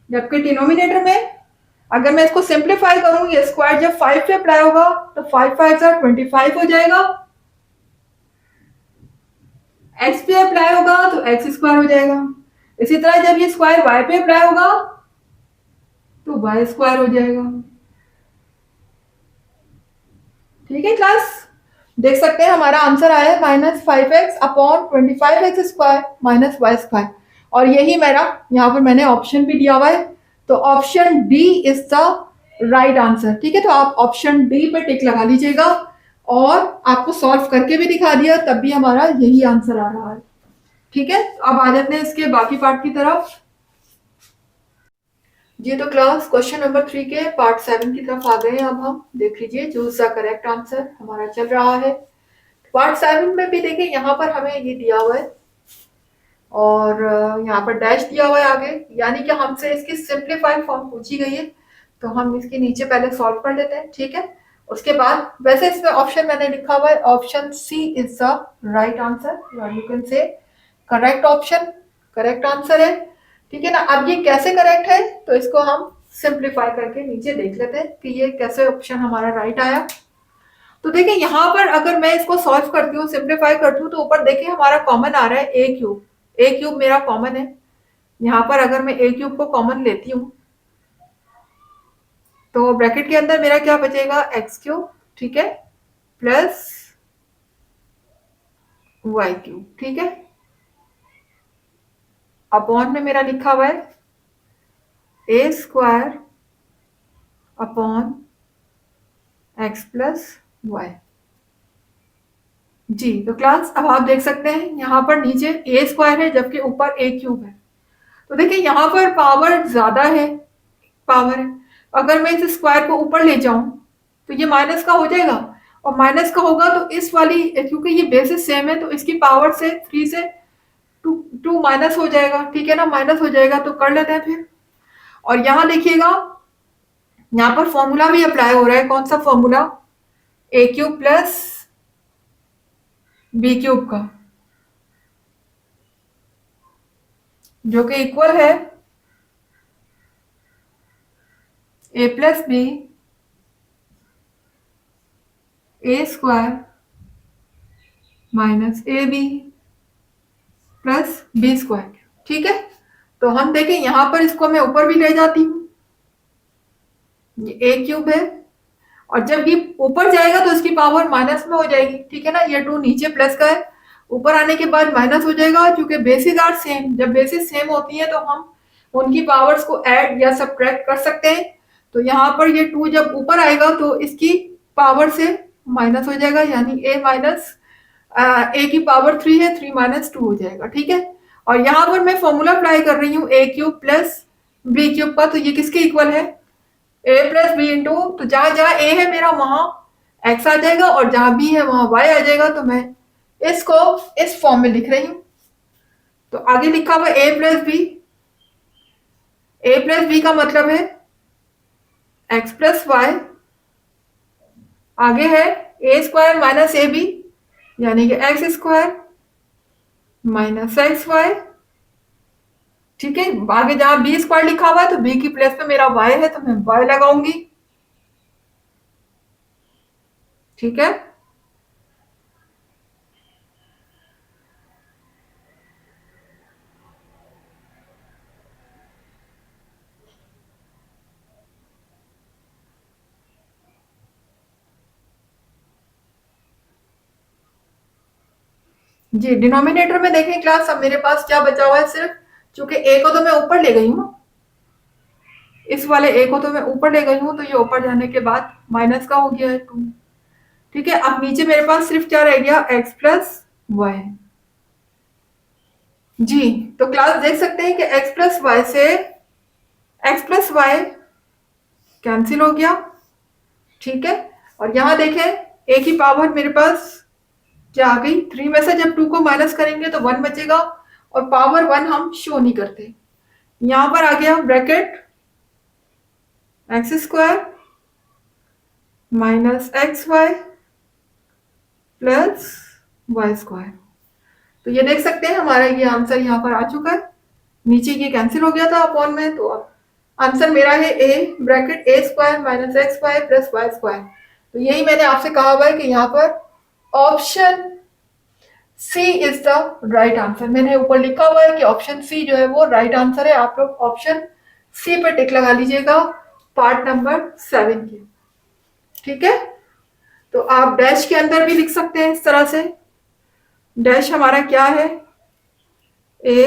जबकि डिनोमिनेटर में अगर मैं इसको सिंप्लीफाई करूं, ये स्क्वायर जब 5 पे अप्लाई होगा तो 5 5 25 हो जाएगा, x पे अप्लाई होगा तो x स्क्वायर हो जाएगा। इसी तरह जब ये स्क्वायर y पे अप्लाई होगा तो y स्क्वायर हो जाएगा। ठीक है क्लास, देख सकते हैं हमारा आंसर आया है minus 5x upon 25x square minus y square, और यही मेरा यहाँ पर मैंने ऑप्शन भी दिया हुआ है। तो option D is the right answer. ठीक है, तो आप ऑप्शन डी पे टिक लगा लीजिएगा, और आपको सॉल्व करके भी दिखा दिया, तब भी हमारा यही आंसर आ रहा है। ठीक है, अब आ जाते हैं इसके बाकी पार्ट की तरफ। जी तो क्लास क्वेश्चन नंबर 3 के पार्ट 7 की तरफ आ गए हैं। अब हम देख लीजिए चूज द करेक्ट आंसर हमारा चल रहा है। पार्ट 7 में भी देखिए यहाँ पर हमें ये दिया हुआ है और यहाँ पर डैश दिया हुआ है आगे, यानी कि हमसे इसकी सिंप्लीफाइड फॉर्म पूछी गई है। तो हम इसके नीचे पहले सॉल्व कर लेते हैं। ठीक है, उसके बाद वैसे इसमें ऑप्शन मैंने लिखा हुआ है option C is the right answer, you can say correct option, correct answer है। ठीक है ना, अब ये कैसे करेक्ट है तो इसको हम सिंप्लीफाई करके नीचे देख लेते हैं कि ये कैसे ऑप्शन हमारा राइट आया। तो देखिए यहाँ पर अगर मैं इसको सॉल्व करती हूँ, सिंप्लीफाई करती हूँ, तो ऊपर देखिए हमारा कॉमन आ रहा है ए क्यूब। ए क्यूब मेरा कॉमन है, यहाँ पर अगर मैं ए क्यूब को कॉमन लेती हूँ तो ब्रैकेट के अंदर मेरा क्या बचेगा एक्स क्यूब, ठीक है, प्लस वाई क्यूब। ठीक है, अपॉन में मेरा लिखा हुआ है a square upon x plus y. जी तो क्लास अब आप देख सकते हैं यहाँ पर नीचे ए स्क्वायर है जबकि ऊपर ए क्यूब है। तो देखिए यहाँ पर पावर ज्यादा है, पावर है, अगर मैं इस स्क्वायर को ऊपर ले जाऊं तो ये माइनस का हो जाएगा, और माइनस का होगा तो इस वाली, क्योंकि ये बेसिस सेम है तो इसकी पावर से 3 से 2 माइनस हो जाएगा। ठीक है ना, माइनस हो जाएगा तो कर लेते हैं फिर। और यहाँ देखिएगा यहाँ पर फॉर्मूला भी अप्लाई हो रहा है, कौन सा formula, a cube plus b cube का, जो कि इक्वल है a plus b a square minus a b plus b square. ठीक है, तो हम देखें यहाँ पर इसको मैं ऊपर भी ले जाती हूँ, ये ए क्यूब है, और जब ये ऊपर जाएगा तो इसकी पावर माइनस में हो जाएगी। ठीक है ना, ये 2 नीचे प्लस का है, ऊपर आने के बाद माइनस हो जाएगा, क्योंकि बेसिस आर सेम, जब बेसिस सेम होती है तो हम उनकी पावर्स को ऐड या सब्ट्रैक्ट कर सकते हैं। तो यहाँ पर ये 2 जब ऊपर आएगा तो इसकी पावर से माइनस हो जाएगा, यानी ए माइनस ए की पावर 3 है, 3 माइनस 2 हो जाएगा। ठीक है, और यहाँ पर मैं फॉर्मूला अप्लाई कर रही हूँ ए क्यूब प्लस बी क्यूब का, तो ये किसके इक्वल है, ए प्लस बी इंटू, तो जहां जहां ए है मेरा वहां एक्स आ जाएगा और जहां बी है वहां वाई आ जाएगा, तो मैं इसको इस फॉर्म में लिख रही हूँ। तो आगे लिखा हुआ a plus b, a plus b का मतलब है एक्स प्लस वाई, आगे है a square minus a b यानी कि x square minus x y. ठीक है, आगे जहां बी स्क्वायर लिखा हुआ है तो बी की प्लेस पे मेरा वाई है तो मैं वाई लगाऊंगी। ठीक है, जी डिनोमिनेटर में देखें क्लास, अब मेरे पास क्या बचा हुआ है सिर्फ, चूंकि ए को तो मैं ऊपर ले गई हूँ, इस वाले ए को तो मैं ऊपर ले गई हूँ, तो ये ऊपर जाने के बाद माइनस का हो गया है 2। ठीक है, अब नीचे मेरे पास सिर्फ क्या रह गया, एक्स प्लस वाई। जी, तो क्लास देख सकते हैं कि एक्स प्लस वाई से एक्स प्लस वाई कैंसिल हो गया। ठीक है, और यहां देखें ए की पावर मेरे पास क्या आ गई, 3 में से जब 2 को माइनस करेंगे तो 1 बचेगा, और पावर 1 हम शो नहीं करते। यहां पर आ गया bracket x square minus x y plus y square. तो ये देख सकते हैं हमारा ये आंसर यहाँ पर आ चुका है, नीचे ये कैंसिल हो गया था अपॉन में, तो अब आंसर मेरा है a bracket a square minus x y plus y square. तो यही मैंने आपसे कहा हुआ है कि यहाँ पर option C is the right answer. मैंने ऊपर लिखा हुआ है कि ऑप्शन सी जो है वो राइट आंसर है। आप लोग ऑप्शन सी पे टिक लगा लीजिएगा पार्ट नंबर 7 के। ठीक है, तो आप डैश के अंदर भी लिख सकते हैं इस तरह से। डैश हमारा क्या है, a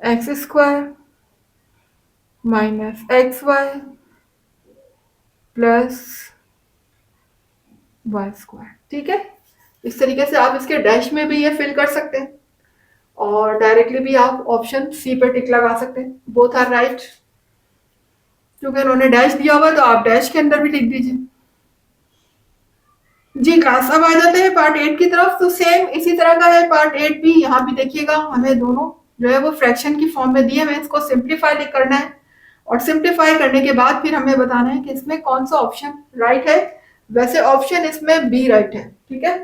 x square minus x y plus y square. ठीक है, इस तरीके से आप इसके डैश में भी ये फिल कर सकते हैं और डायरेक्टली भी आप ऑप्शन सी पर टिक लगा सकते हैं, बोथ आर राइट। क्योंकि उन्होंने डैश दिया हुआ है तो आप डैश के अंदर भी लिख दीजिए। जी क्लास, अब आ जाते हैं पार्ट 8 की तरफ। तो सेम इसी तरह का है पार्ट 8 भी। यहाँ भी देखिएगा हमें दोनों जो है वो फ्रैक्शन की फॉर्म में दिए हुए, इसको सिंप्लीफाई करना है और सिंप्लीफाई करने के बाद फिर हमें बताना है कि इसमें कौन सा ऑप्शन राइट है। वैसे ऑप्शन इसमें बी राइट है। ठीक है,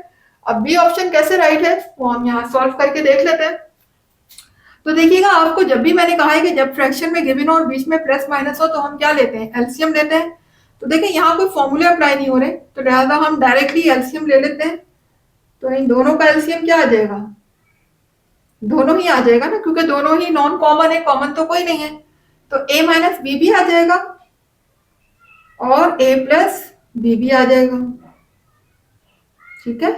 अब बी ऑप्शन कैसे राइट है वो हम यहाँ सॉल्व करके देख लेते हैं। तो देखिएगा, आपको जब भी मैंने कहा है कि जब फ्रैक्शन में गिवन और बीच में प्लस माइनस हो तो हम क्या लेते हैं, एलसीएम लेते हैं। तो देखिए यहाँ कोई फॉर्मूले अप्लाई नहीं हो रहे, तो लिहाजा हम डायरेक्टली एलसीएम ले लेते हैं। तो इन दोनों का एलसीएम क्या आ जाएगा, दोनों ही आ जाएगा ना, क्योंकि दोनों ही नॉन कॉमन है, कॉमन तो कोई नहीं है। तो ए माइनस बी भी आ जाएगा और ए प्लस बी भी आ जाएगा। ठीक है,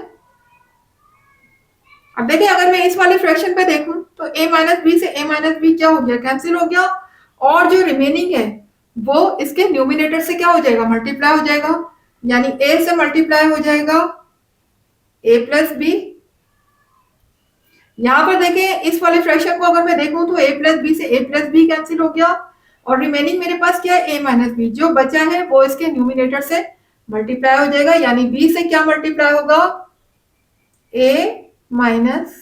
अब देखिए अगर मैं इस वाले फ्रैक्शन पे देखूं तो a माइनस बी से a माइनस बी क्या हो गया, कैंसिल हो गया, और जो रिमेनिंग है वो इसके न्यूमिनेटर से क्या हो जाएगा, मल्टीप्लाई हो जाएगा। यानी a से मल्टीप्लाई हो जाएगा a प्लस बी। यहां पर देखें इस वाले फ्रैक्शन को अगर मैं देखूं तो a प्लस बी से a प्लस बी कैंसिल हो गया, और रिमेनिंग मेरे पास क्या है, a माइनस बी। जो बचा है वो इसके न्यूमिनेटर से मल्टीप्लाई हो जाएगा, यानी b से क्या मल्टीप्लाई होगा, a माइनस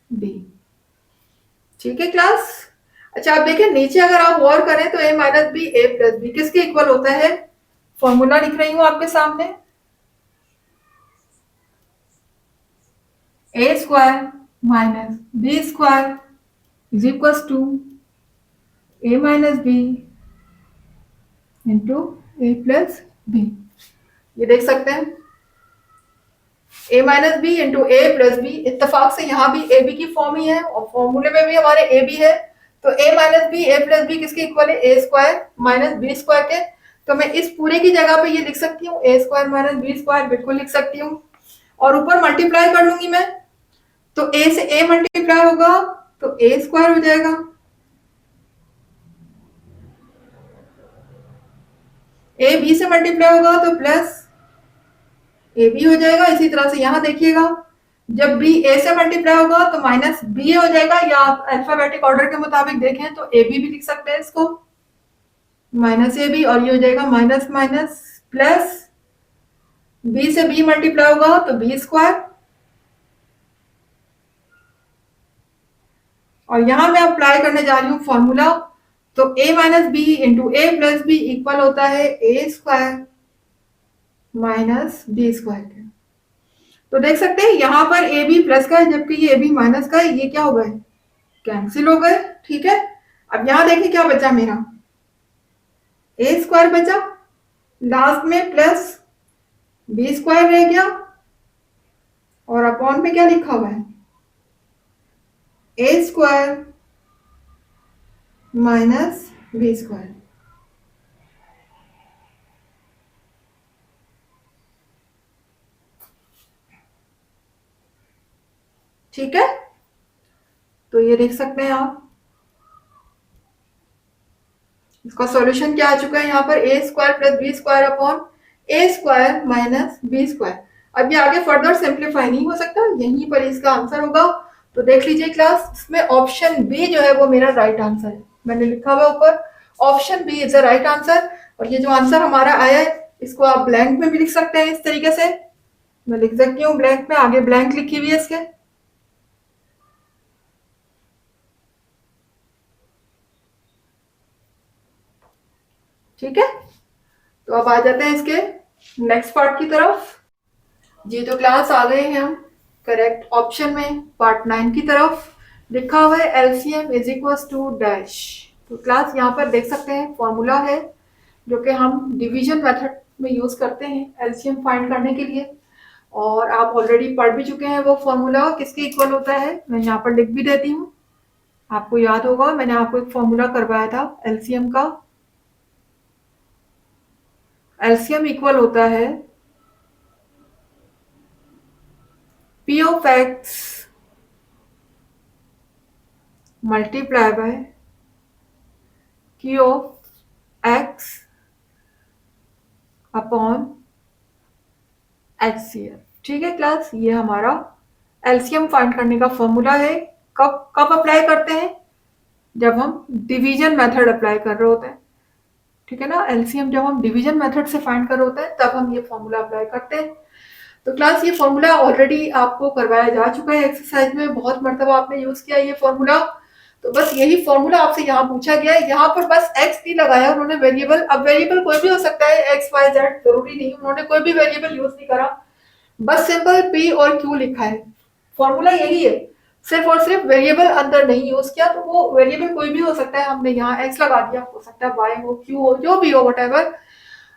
बी। ठीक है क्लास, अच्छा आप देखिए नीचे अगर आप गौर करें तो a minus b a plus b किसके इक्वल होता है, फॉर्मूला लिख रही हूं आपके सामने, a square minus b square is equal to a minus b into a plus b. ये देख सकते हैं a minus b into a plus b, इत्तेफाक से यहाँ भी ए बी की फॉर्म ही है और फॉर्मूले में भी हमारे ए बी है। तो a minus b a plus b किसके इक्वल है, a square minus b square के। तो मैं इस पूरे की जगह पे ये लिख सकती हूँ a square minus b square, बिल्कुल लिख सकती हूँ, और ऊपर मल्टीप्लाई कर लूंगी मैं। तो a से a मल्टीप्लाई होगा तो ए स्क्वायर हो जाएगा, ए बी से मल्टीप्लाई होगा तो प्लस ए बी हो जाएगा। इसी तरह से यहां देखिएगा जब बी ए से मल्टीप्लाई होगा तो माइनस बी हो जाएगा, या आप अल्फाबेटिक ऑर्डर के मुताबिक देखें तो ए बी भी लिख सकते हैं इसको, माइनस ए बी, और ये हो जाएगा माइनस माइनस प्लस, बी से बी मल्टीप्लाई होगा तो बी स्क्वायर, और यहां मैं अप्लाई करने जा रही हूँ फॉर्मूला, तो a minus b into a plus b equal होता है a square minus b square के। तो देख सकते हैं यहाँ पर ए बी प्लस का है जबकि ये ए बी माइनस का है, ये क्या हो गए, कैंसिल हो गए। ठीक है, अब यहाँ देखिए क्या बचा मेरा, ए स्क्वायर बचा, लास्ट में प्लस बी स्क्वायर रह गया, और अपॉन में क्या लिखा हुआ है, a square minus b square. ठीक है, तो ये देख सकते हैं आप, इसका सॉल्यूशन क्या आ चुका है यहाँ पर, a square plus b square upon a square minus b square. अब ये आगे फर्दर सिंप्लीफाई नहीं हो सकता, यहीं पर इसका आंसर होगा। तो देख लीजिए क्लास, इसमें ऑप्शन बी जो है वो मेरा राइट आंसर है, मैंने लिखा हुआ ऊपर option B is the right answer. और ये जो आंसर हमारा आया है इसको आप ब्लैंक में भी लिख सकते हैं, इस तरीके से मैं लिख सकती हूँ ब्लैंक में, आगे ब्लैंक लिखी हुई है इसके। ठीक है, तो अब आ जाते हैं इसके नेक्स्ट पार्ट की तरफ। जी तो क्लास आ गए हैं हम करेक्ट ऑप्शन में, पार्ट 9 की तरफ। लिखा हुआ है LCM is equal to dash. तो क्लास यहाँ पर देख सकते हैं फॉर्मूला है जो कि हम डिवीजन मेथड में यूज करते हैं एलसीएम फाइंड करने के लिए, और आप ऑलरेडी पढ़ भी चुके हैं वो फॉर्मूला किसके इक्वल होता है, मैं यहाँ पर लिख भी देती हूँ, आपको याद होगा मैंने आपको एक फॉर्मूला करवाया था एलसीएम का। एलसीएम इक्वल होता है P of x multiply by Q of x upon HCF। ठीक है क्लास, ये हमारा एलसीएम फाइंड करने का फॉर्मूला है। कब कब अप्लाई करते हैं, जब हम डिवीजन मेथड अप्लाई कर रहे होते हैं। ठीक है ना, एलसीएम जब हम डिवीजन मेथड से फाइंड कर रहे होते हैं तब हम ये फॉर्मूला अप्लाई करते हैं। तो क्लास ये फॉर्मूला ऑलरेडी आपको करवाया जा चुका है एक्सरसाइज में, बहुत मरतबा आपने यूज किया ये फॉर्मूला। तो बस यही फॉर्मूला आपसे यहाँ पूछा गया है, यहाँ पर बस एक्स नहीं लगाया उन्होंने वेरिएबल, अब वेरिएबल कोई भी हो सकता है, एक्स वाई जेड जरूरी नहीं, उन्होंने कोई भी वेरिएबल यूज नहीं करा, बस सिंपल पी और क्यू लिखा है। फॉर्मूला यही है, सिर्फ और सिर्फ वेरिएबल अंदर नहीं यूज किया, तो वो वेरिएबल कोई भी हो सकता है, हमने यहाँ एक्स लगा दिया, हो सकता है वाई हो, क्यू हो, जो भी हो वट एवर।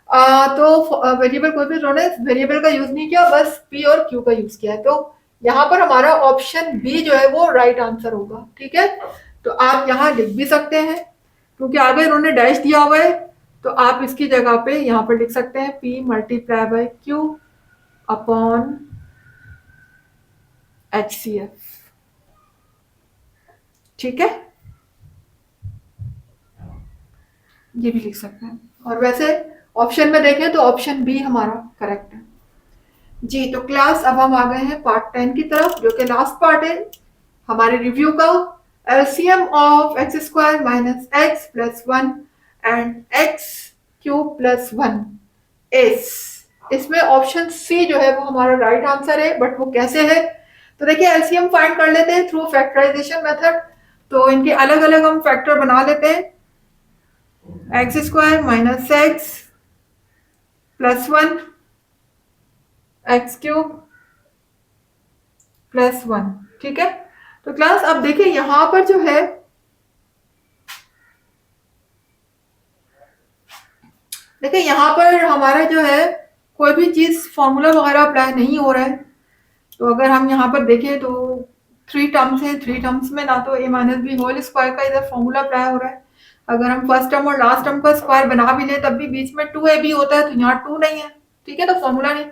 तो वेरिएबल कोई भी, उन्होंने वेरिएबल का यूज नहीं किया, बस पी और क्यू का यूज किया है। तो यहाँ पर हमारा ऑप्शन बी जो है वो राइट आंसर होगा। ठीक है, तो आप यहाँ लिख भी सकते हैं क्योंकि आगे इन्होंने डैश दिया हुआ है, तो आप इसकी जगह पे यहाँ पर लिख सकते हैं P multiply by Q upon HCF। ठीक है, ये भी लिख सकते हैं, और वैसे ऑप्शन में देखें तो ऑप्शन बी हमारा करेक्ट है। जी तो क्लास अब हम आ गए हैं पार्ट 10 की तरफ, जो कि लास्ट पार्ट है हमारे रिव्यू का। LCM of x square minus x plus 1 and x cube plus 1 is, इसमें ऑप्शन सी जो है वो हमारा राइट आंसर है, बट वो कैसे है, तो देखिए एलसीएम फाइंड कर लेते हैं थ्रू फैक्टराइजेशन मेथड। तो इनके अलग अलग हम फैक्टर बना लेते हैं, x square minus x plus 1 x cube plus 1। ठीक है, तो क्लास अब देखिए यहां पर जो है, देखिए यहां पर हमारा जो है कोई भी चीज फॉर्मूला वगैरह अप्लाई नहीं हो रहा है। तो अगर हम यहाँ पर देखें तो 3 टर्म्स हैं, 3 टर्म्स में ना तो a minus b whole square का इधर फॉर्मूला अप्लाई हो रहा है, अगर हम फर्स्ट टर्म और लास्ट टर्म का स्क्वायर बना भी ले तब भी बीच में 2ab होता है, तो यहाँ 2 नहीं है। ठीक है, तो फॉर्मूला नहीं।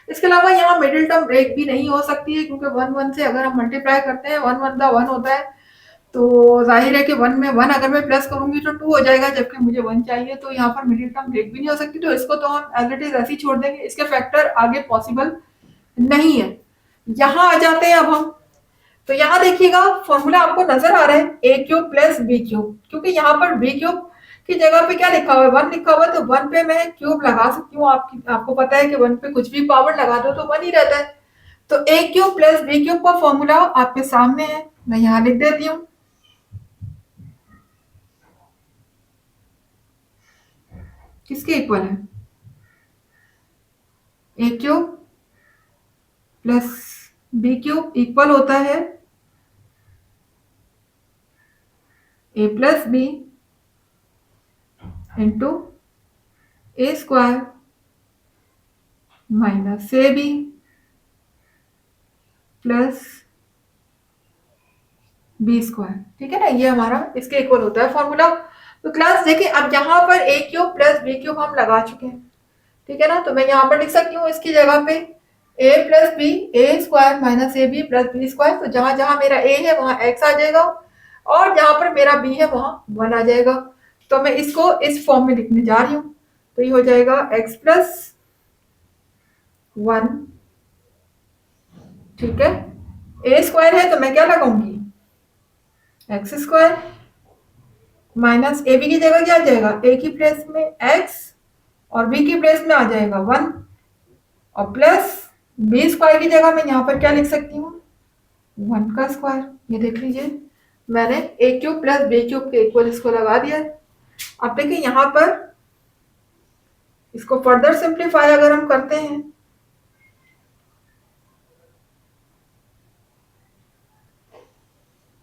इसके अलावा यहाँ मिडिल टर्म ब्रेक भी नहीं हो सकती है, क्योंकि 1 1 से अगर हम मल्टीप्लाई करते हैं 1 1 का 1 होता है, तो जाहिर है कि 1 में 1 अगर मैं प्लस करूंगी तो 2 हो जाएगा, जबकि मुझे 1 चाहिए, तो यहाँ पर मिडिल टर्म ब्रेक भी नहीं हो सकती, तो इसको तो हम एज इट इज ऐसे ही छोड़ देंगे, इसके फैक्टर आगे पॉसिबल नहीं है। यहाँ आ जाते हैं अब हम। तो यहाँ देखिएगा फॉर्मूला आपको नजर आ रहा है a cube plus b cube, क्योंकि यहाँ पर बी क्यूब की जगह पे क्या लिखा हुआ है, वन लिखा हुआ है, तो वन पे मैं क्यूब लगा सकती हूँ। आपको पता है कि वन पे कुछ भी पावर लगा दो तो वन ही रहता है। तो a cube plus b cube का फॉर्मूला आपके सामने है, मैं यहाँ लिख देती हूँ। किसके इक्वल है, a cube plus b cube equal होता है a plus b into a square minus a b plus b square. ठीक है ना, ये हमारा इसके इक्वल होता है फॉर्मूला। तो क्लास देखिए अब यहाँ पर ए क्यूब प्लस बी क्यूब हम लगा चुके हैं, ठीक है ना। तो मैं यहाँ पर लिख सकती हूँ इसकी जगह पे a plus b a square minus a b plus b square. तो जहां जहां मेरा ए है वहां एक्स आ जाएगा, और जहां पर मेरा बी है वहां वन आ जाएगा। तो मैं इसको इस फॉर्म में लिखने जा रही हूँ। तो ये हो जाएगा एक्स प्लस वन, ठीक है। ए स्क्वायर है तो मैं क्या लगाऊंगी, x square minus a b की जगह क्या आ जाएगा, ए की प्लेस में एक्स और बी की प्लेस में आ जाएगा वन, और प्लस बी स्क्वायर की जगह मैं यहाँ पर क्या लिख सकती हूँ, वन का स्क्वायर। ये देख लीजिए मैंने ए क्यूब प्लस बी क्यूब के इक्वल इसको लगा दिया। अब देखिए यहाँ पर इसको फर्दर सिंप्लीफाई अगर हम करते हैं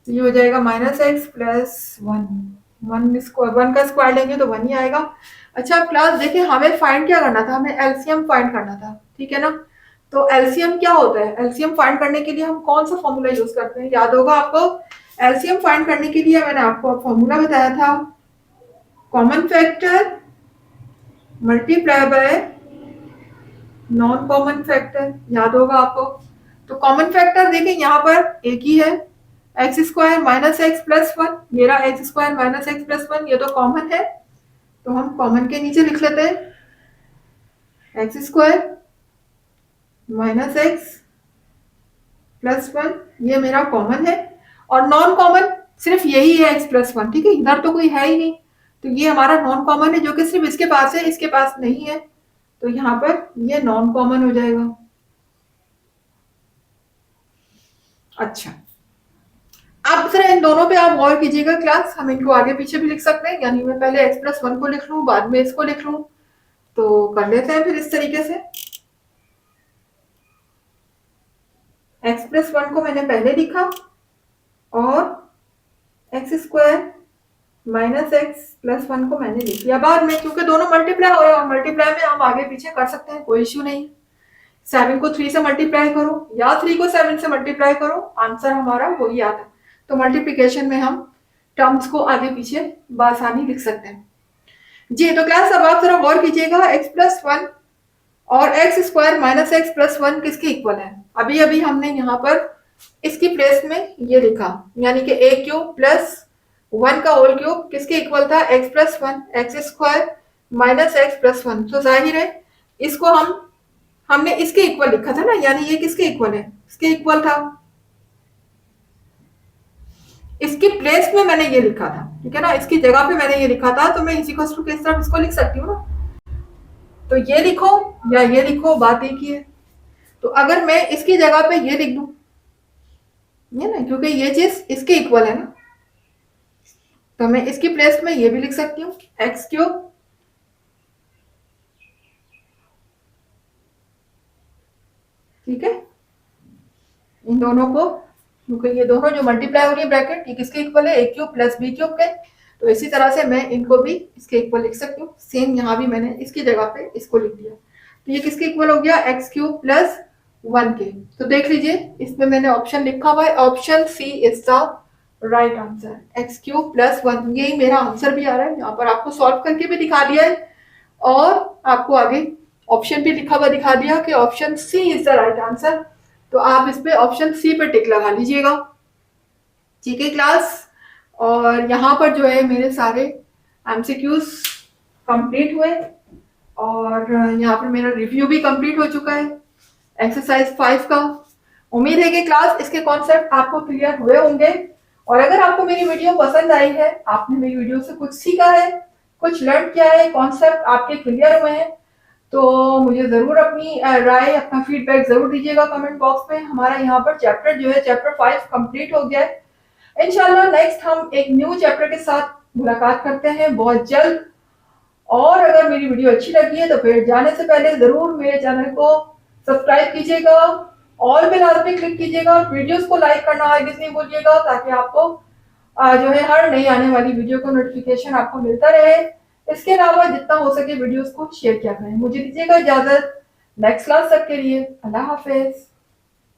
तो ये हो जाएगा minus x plus one, one का स्क्वायर लेंगे तो वन ही आएगा। अच्छा क्लास देखिए हमें फाइंड क्या करना था, हमें एलसीएम फाइंड करना था, ठीक है ना। तो एलसीएम क्या होता है, एलसीएम फाइंड करने के लिए हम कौन सा फॉर्मूला यूज करते हैं, याद होगा आपको। एलसीएम फाइंड करने के लिए मैंने आपको फॉर्मूला बताया था, common factor multiply by non common factor, याद होगा आपको। तो कॉमन फैक्टर देखिए यहाँ पर एक ही है, x square minus x plus one. मेरा x square minus x plus one ये तो कॉमन है, तो हम कॉमन के नीचे लिख लेते हैं x square minus x plus one, ये मेरा कॉमन है। और नॉन कॉमन सिर्फ यही है एक्स प्लस वन, ठीक है, इधर तो कोई है ही नहीं। तो ये हमारा नॉन कॉमन है जो कि सिर्फ इसके पास है, इसके पास नहीं है। तो यहाँ पर ये नॉन कॉमन हो जाएगा। अच्छा अब जरा इन दोनों पे आप गौर कीजिएगा क्लास, हम इनको आगे पीछे भी लिख सकते हैं, यानी मैं पहले एक्स प्लस वन को लिख लूँ बाद में इसको लिख लूँ। तो कर लेते हैं फिर इस तरीके से, एक्स प्लस वन को मैंने पहले लिखा और x square minus x plus one को मैंने लिख लिया बाद में, क्योंकि दोनों मल्टीप्लाई हो रहे हैं और मल्टीप्लाई में हम आगे पीछे कर सकते हैं, कोई इश्यू नहीं। 7 को 3 से मल्टीप्लाई करो या 3 को 7 से मल्टीप्लाई करो, आंसर हमारा वही आता है। तो मल्टीप्लिकेशन में हम टर्म्स को आगे पीछे बआसानी लिख सकते हैं जी। तो क्लास अब आप जरा गौर कीजिएगा, एक्स प्लस वन और x square minus x plus one किसके इक्वल है। अभी अभी हमने यहाँ पर इसकी प्लेस में ये लिखा, यानी कि ए क्यूब प्लस वन का होल क्यूब किसके इक्वल था, x plus one, x square minus x plus one. तो जाहिर है इसको हमने इसके इक्वल लिखा था ना, यानी ये किसके इक्वल है, इसके इक्वल था। इसकी प्लेस में मैंने ये लिखा था, ठीक है ना, इसकी जगह पे मैंने ये लिखा था, तो मैं इसी को किस तरफ इसको लिख सकती हूँ ना। तो ये लिखो या ये लिखो बात एक ही है। तो अगर मैं इसकी जगह पे ये लिख दूं, ये ना, क्योंकि ये चीज इसके इक्वल है ना, तो मैं इसकी प्लेस में ये भी लिख सकती हूँ एक्स क्यूब ठीक है। इन दोनों को, क्योंकि ये दोनों जो मल्टीप्लाई हो रही है ब्रैकेट, ये किसके इक्वल है, a cube plus b cube के। तो इसी तरह से मैं इनको भी इसके इक्वल लिख सकती हूँ। सेम यहाँ भी मैंने इसकी जगह पे इसको लिख दिया, तो ये किसके इक्वल हो गया, एक्स क्यूब प्लस वन के। तो देख लीजिए इसमें मैंने ऑप्शन लिखा हुआ है, option C is the right answer, x cube plus one, यही मेरा आंसर भी आ रहा है। यहाँ पर आपको सॉल्व करके भी दिखा दिया है और आपको आगे ऑप्शन भी लिखा हुआ दिखा दिया कि option C is the right answer. तो आप इस पे ऑप्शन सी पे टिक लगा लीजिएगा, ठीक है क्लास। और यहाँ पर जो है मेरे सारे एमसीक्यूज कंप्लीट हुए और यहाँ पर मेरा रिव्यू भी कंप्लीट हो चुका है एक्सरसाइज 5 का। उम्मीद है कि क्लास इसके कॉन्सेप्ट आपको क्लियर हुए होंगे। और अगर आपको मेरी वीडियो पसंद आई है, आपने मेरी वीडियो से कुछ सीखा है, कुछ लर्न किया है, कॉन्सेप्ट आपके क्लियर हुए हैं, तो मुझे जरूर अपनी राय, अपना फीडबैक जरूर दीजिएगा कमेंट बॉक्स में। हमारा यहाँ पर चैप्टर जो है चैप्टर 5 कंप्लीट हो गया है। इंशाल्लाह नेक्स्ट हम एक न्यू चैप्टर के साथ मुलाकात करते हैं बहुत जल्द। और अगर मेरी वीडियो अच्छी लगी है तो फिर जाने से पहले जरूर मेरे चैनल को सब्सक्राइब कीजिएगा, ऑल बेल आइकन पे क्लिक कीजिएगा, वीडियोस को लाइक करना हरगिज नहीं भूलिएगा, ताकि आपको जो है हर नई आने वाली वीडियो का नोटिफिकेशन आपको मिलता रहे। इसके अलावा जितना हो सके वीडियोस को शेयर किया करें। मुझे दीजिएगा इजाजत, नेक्स्ट क्लास तक के लिए अल्लाह हाफिज।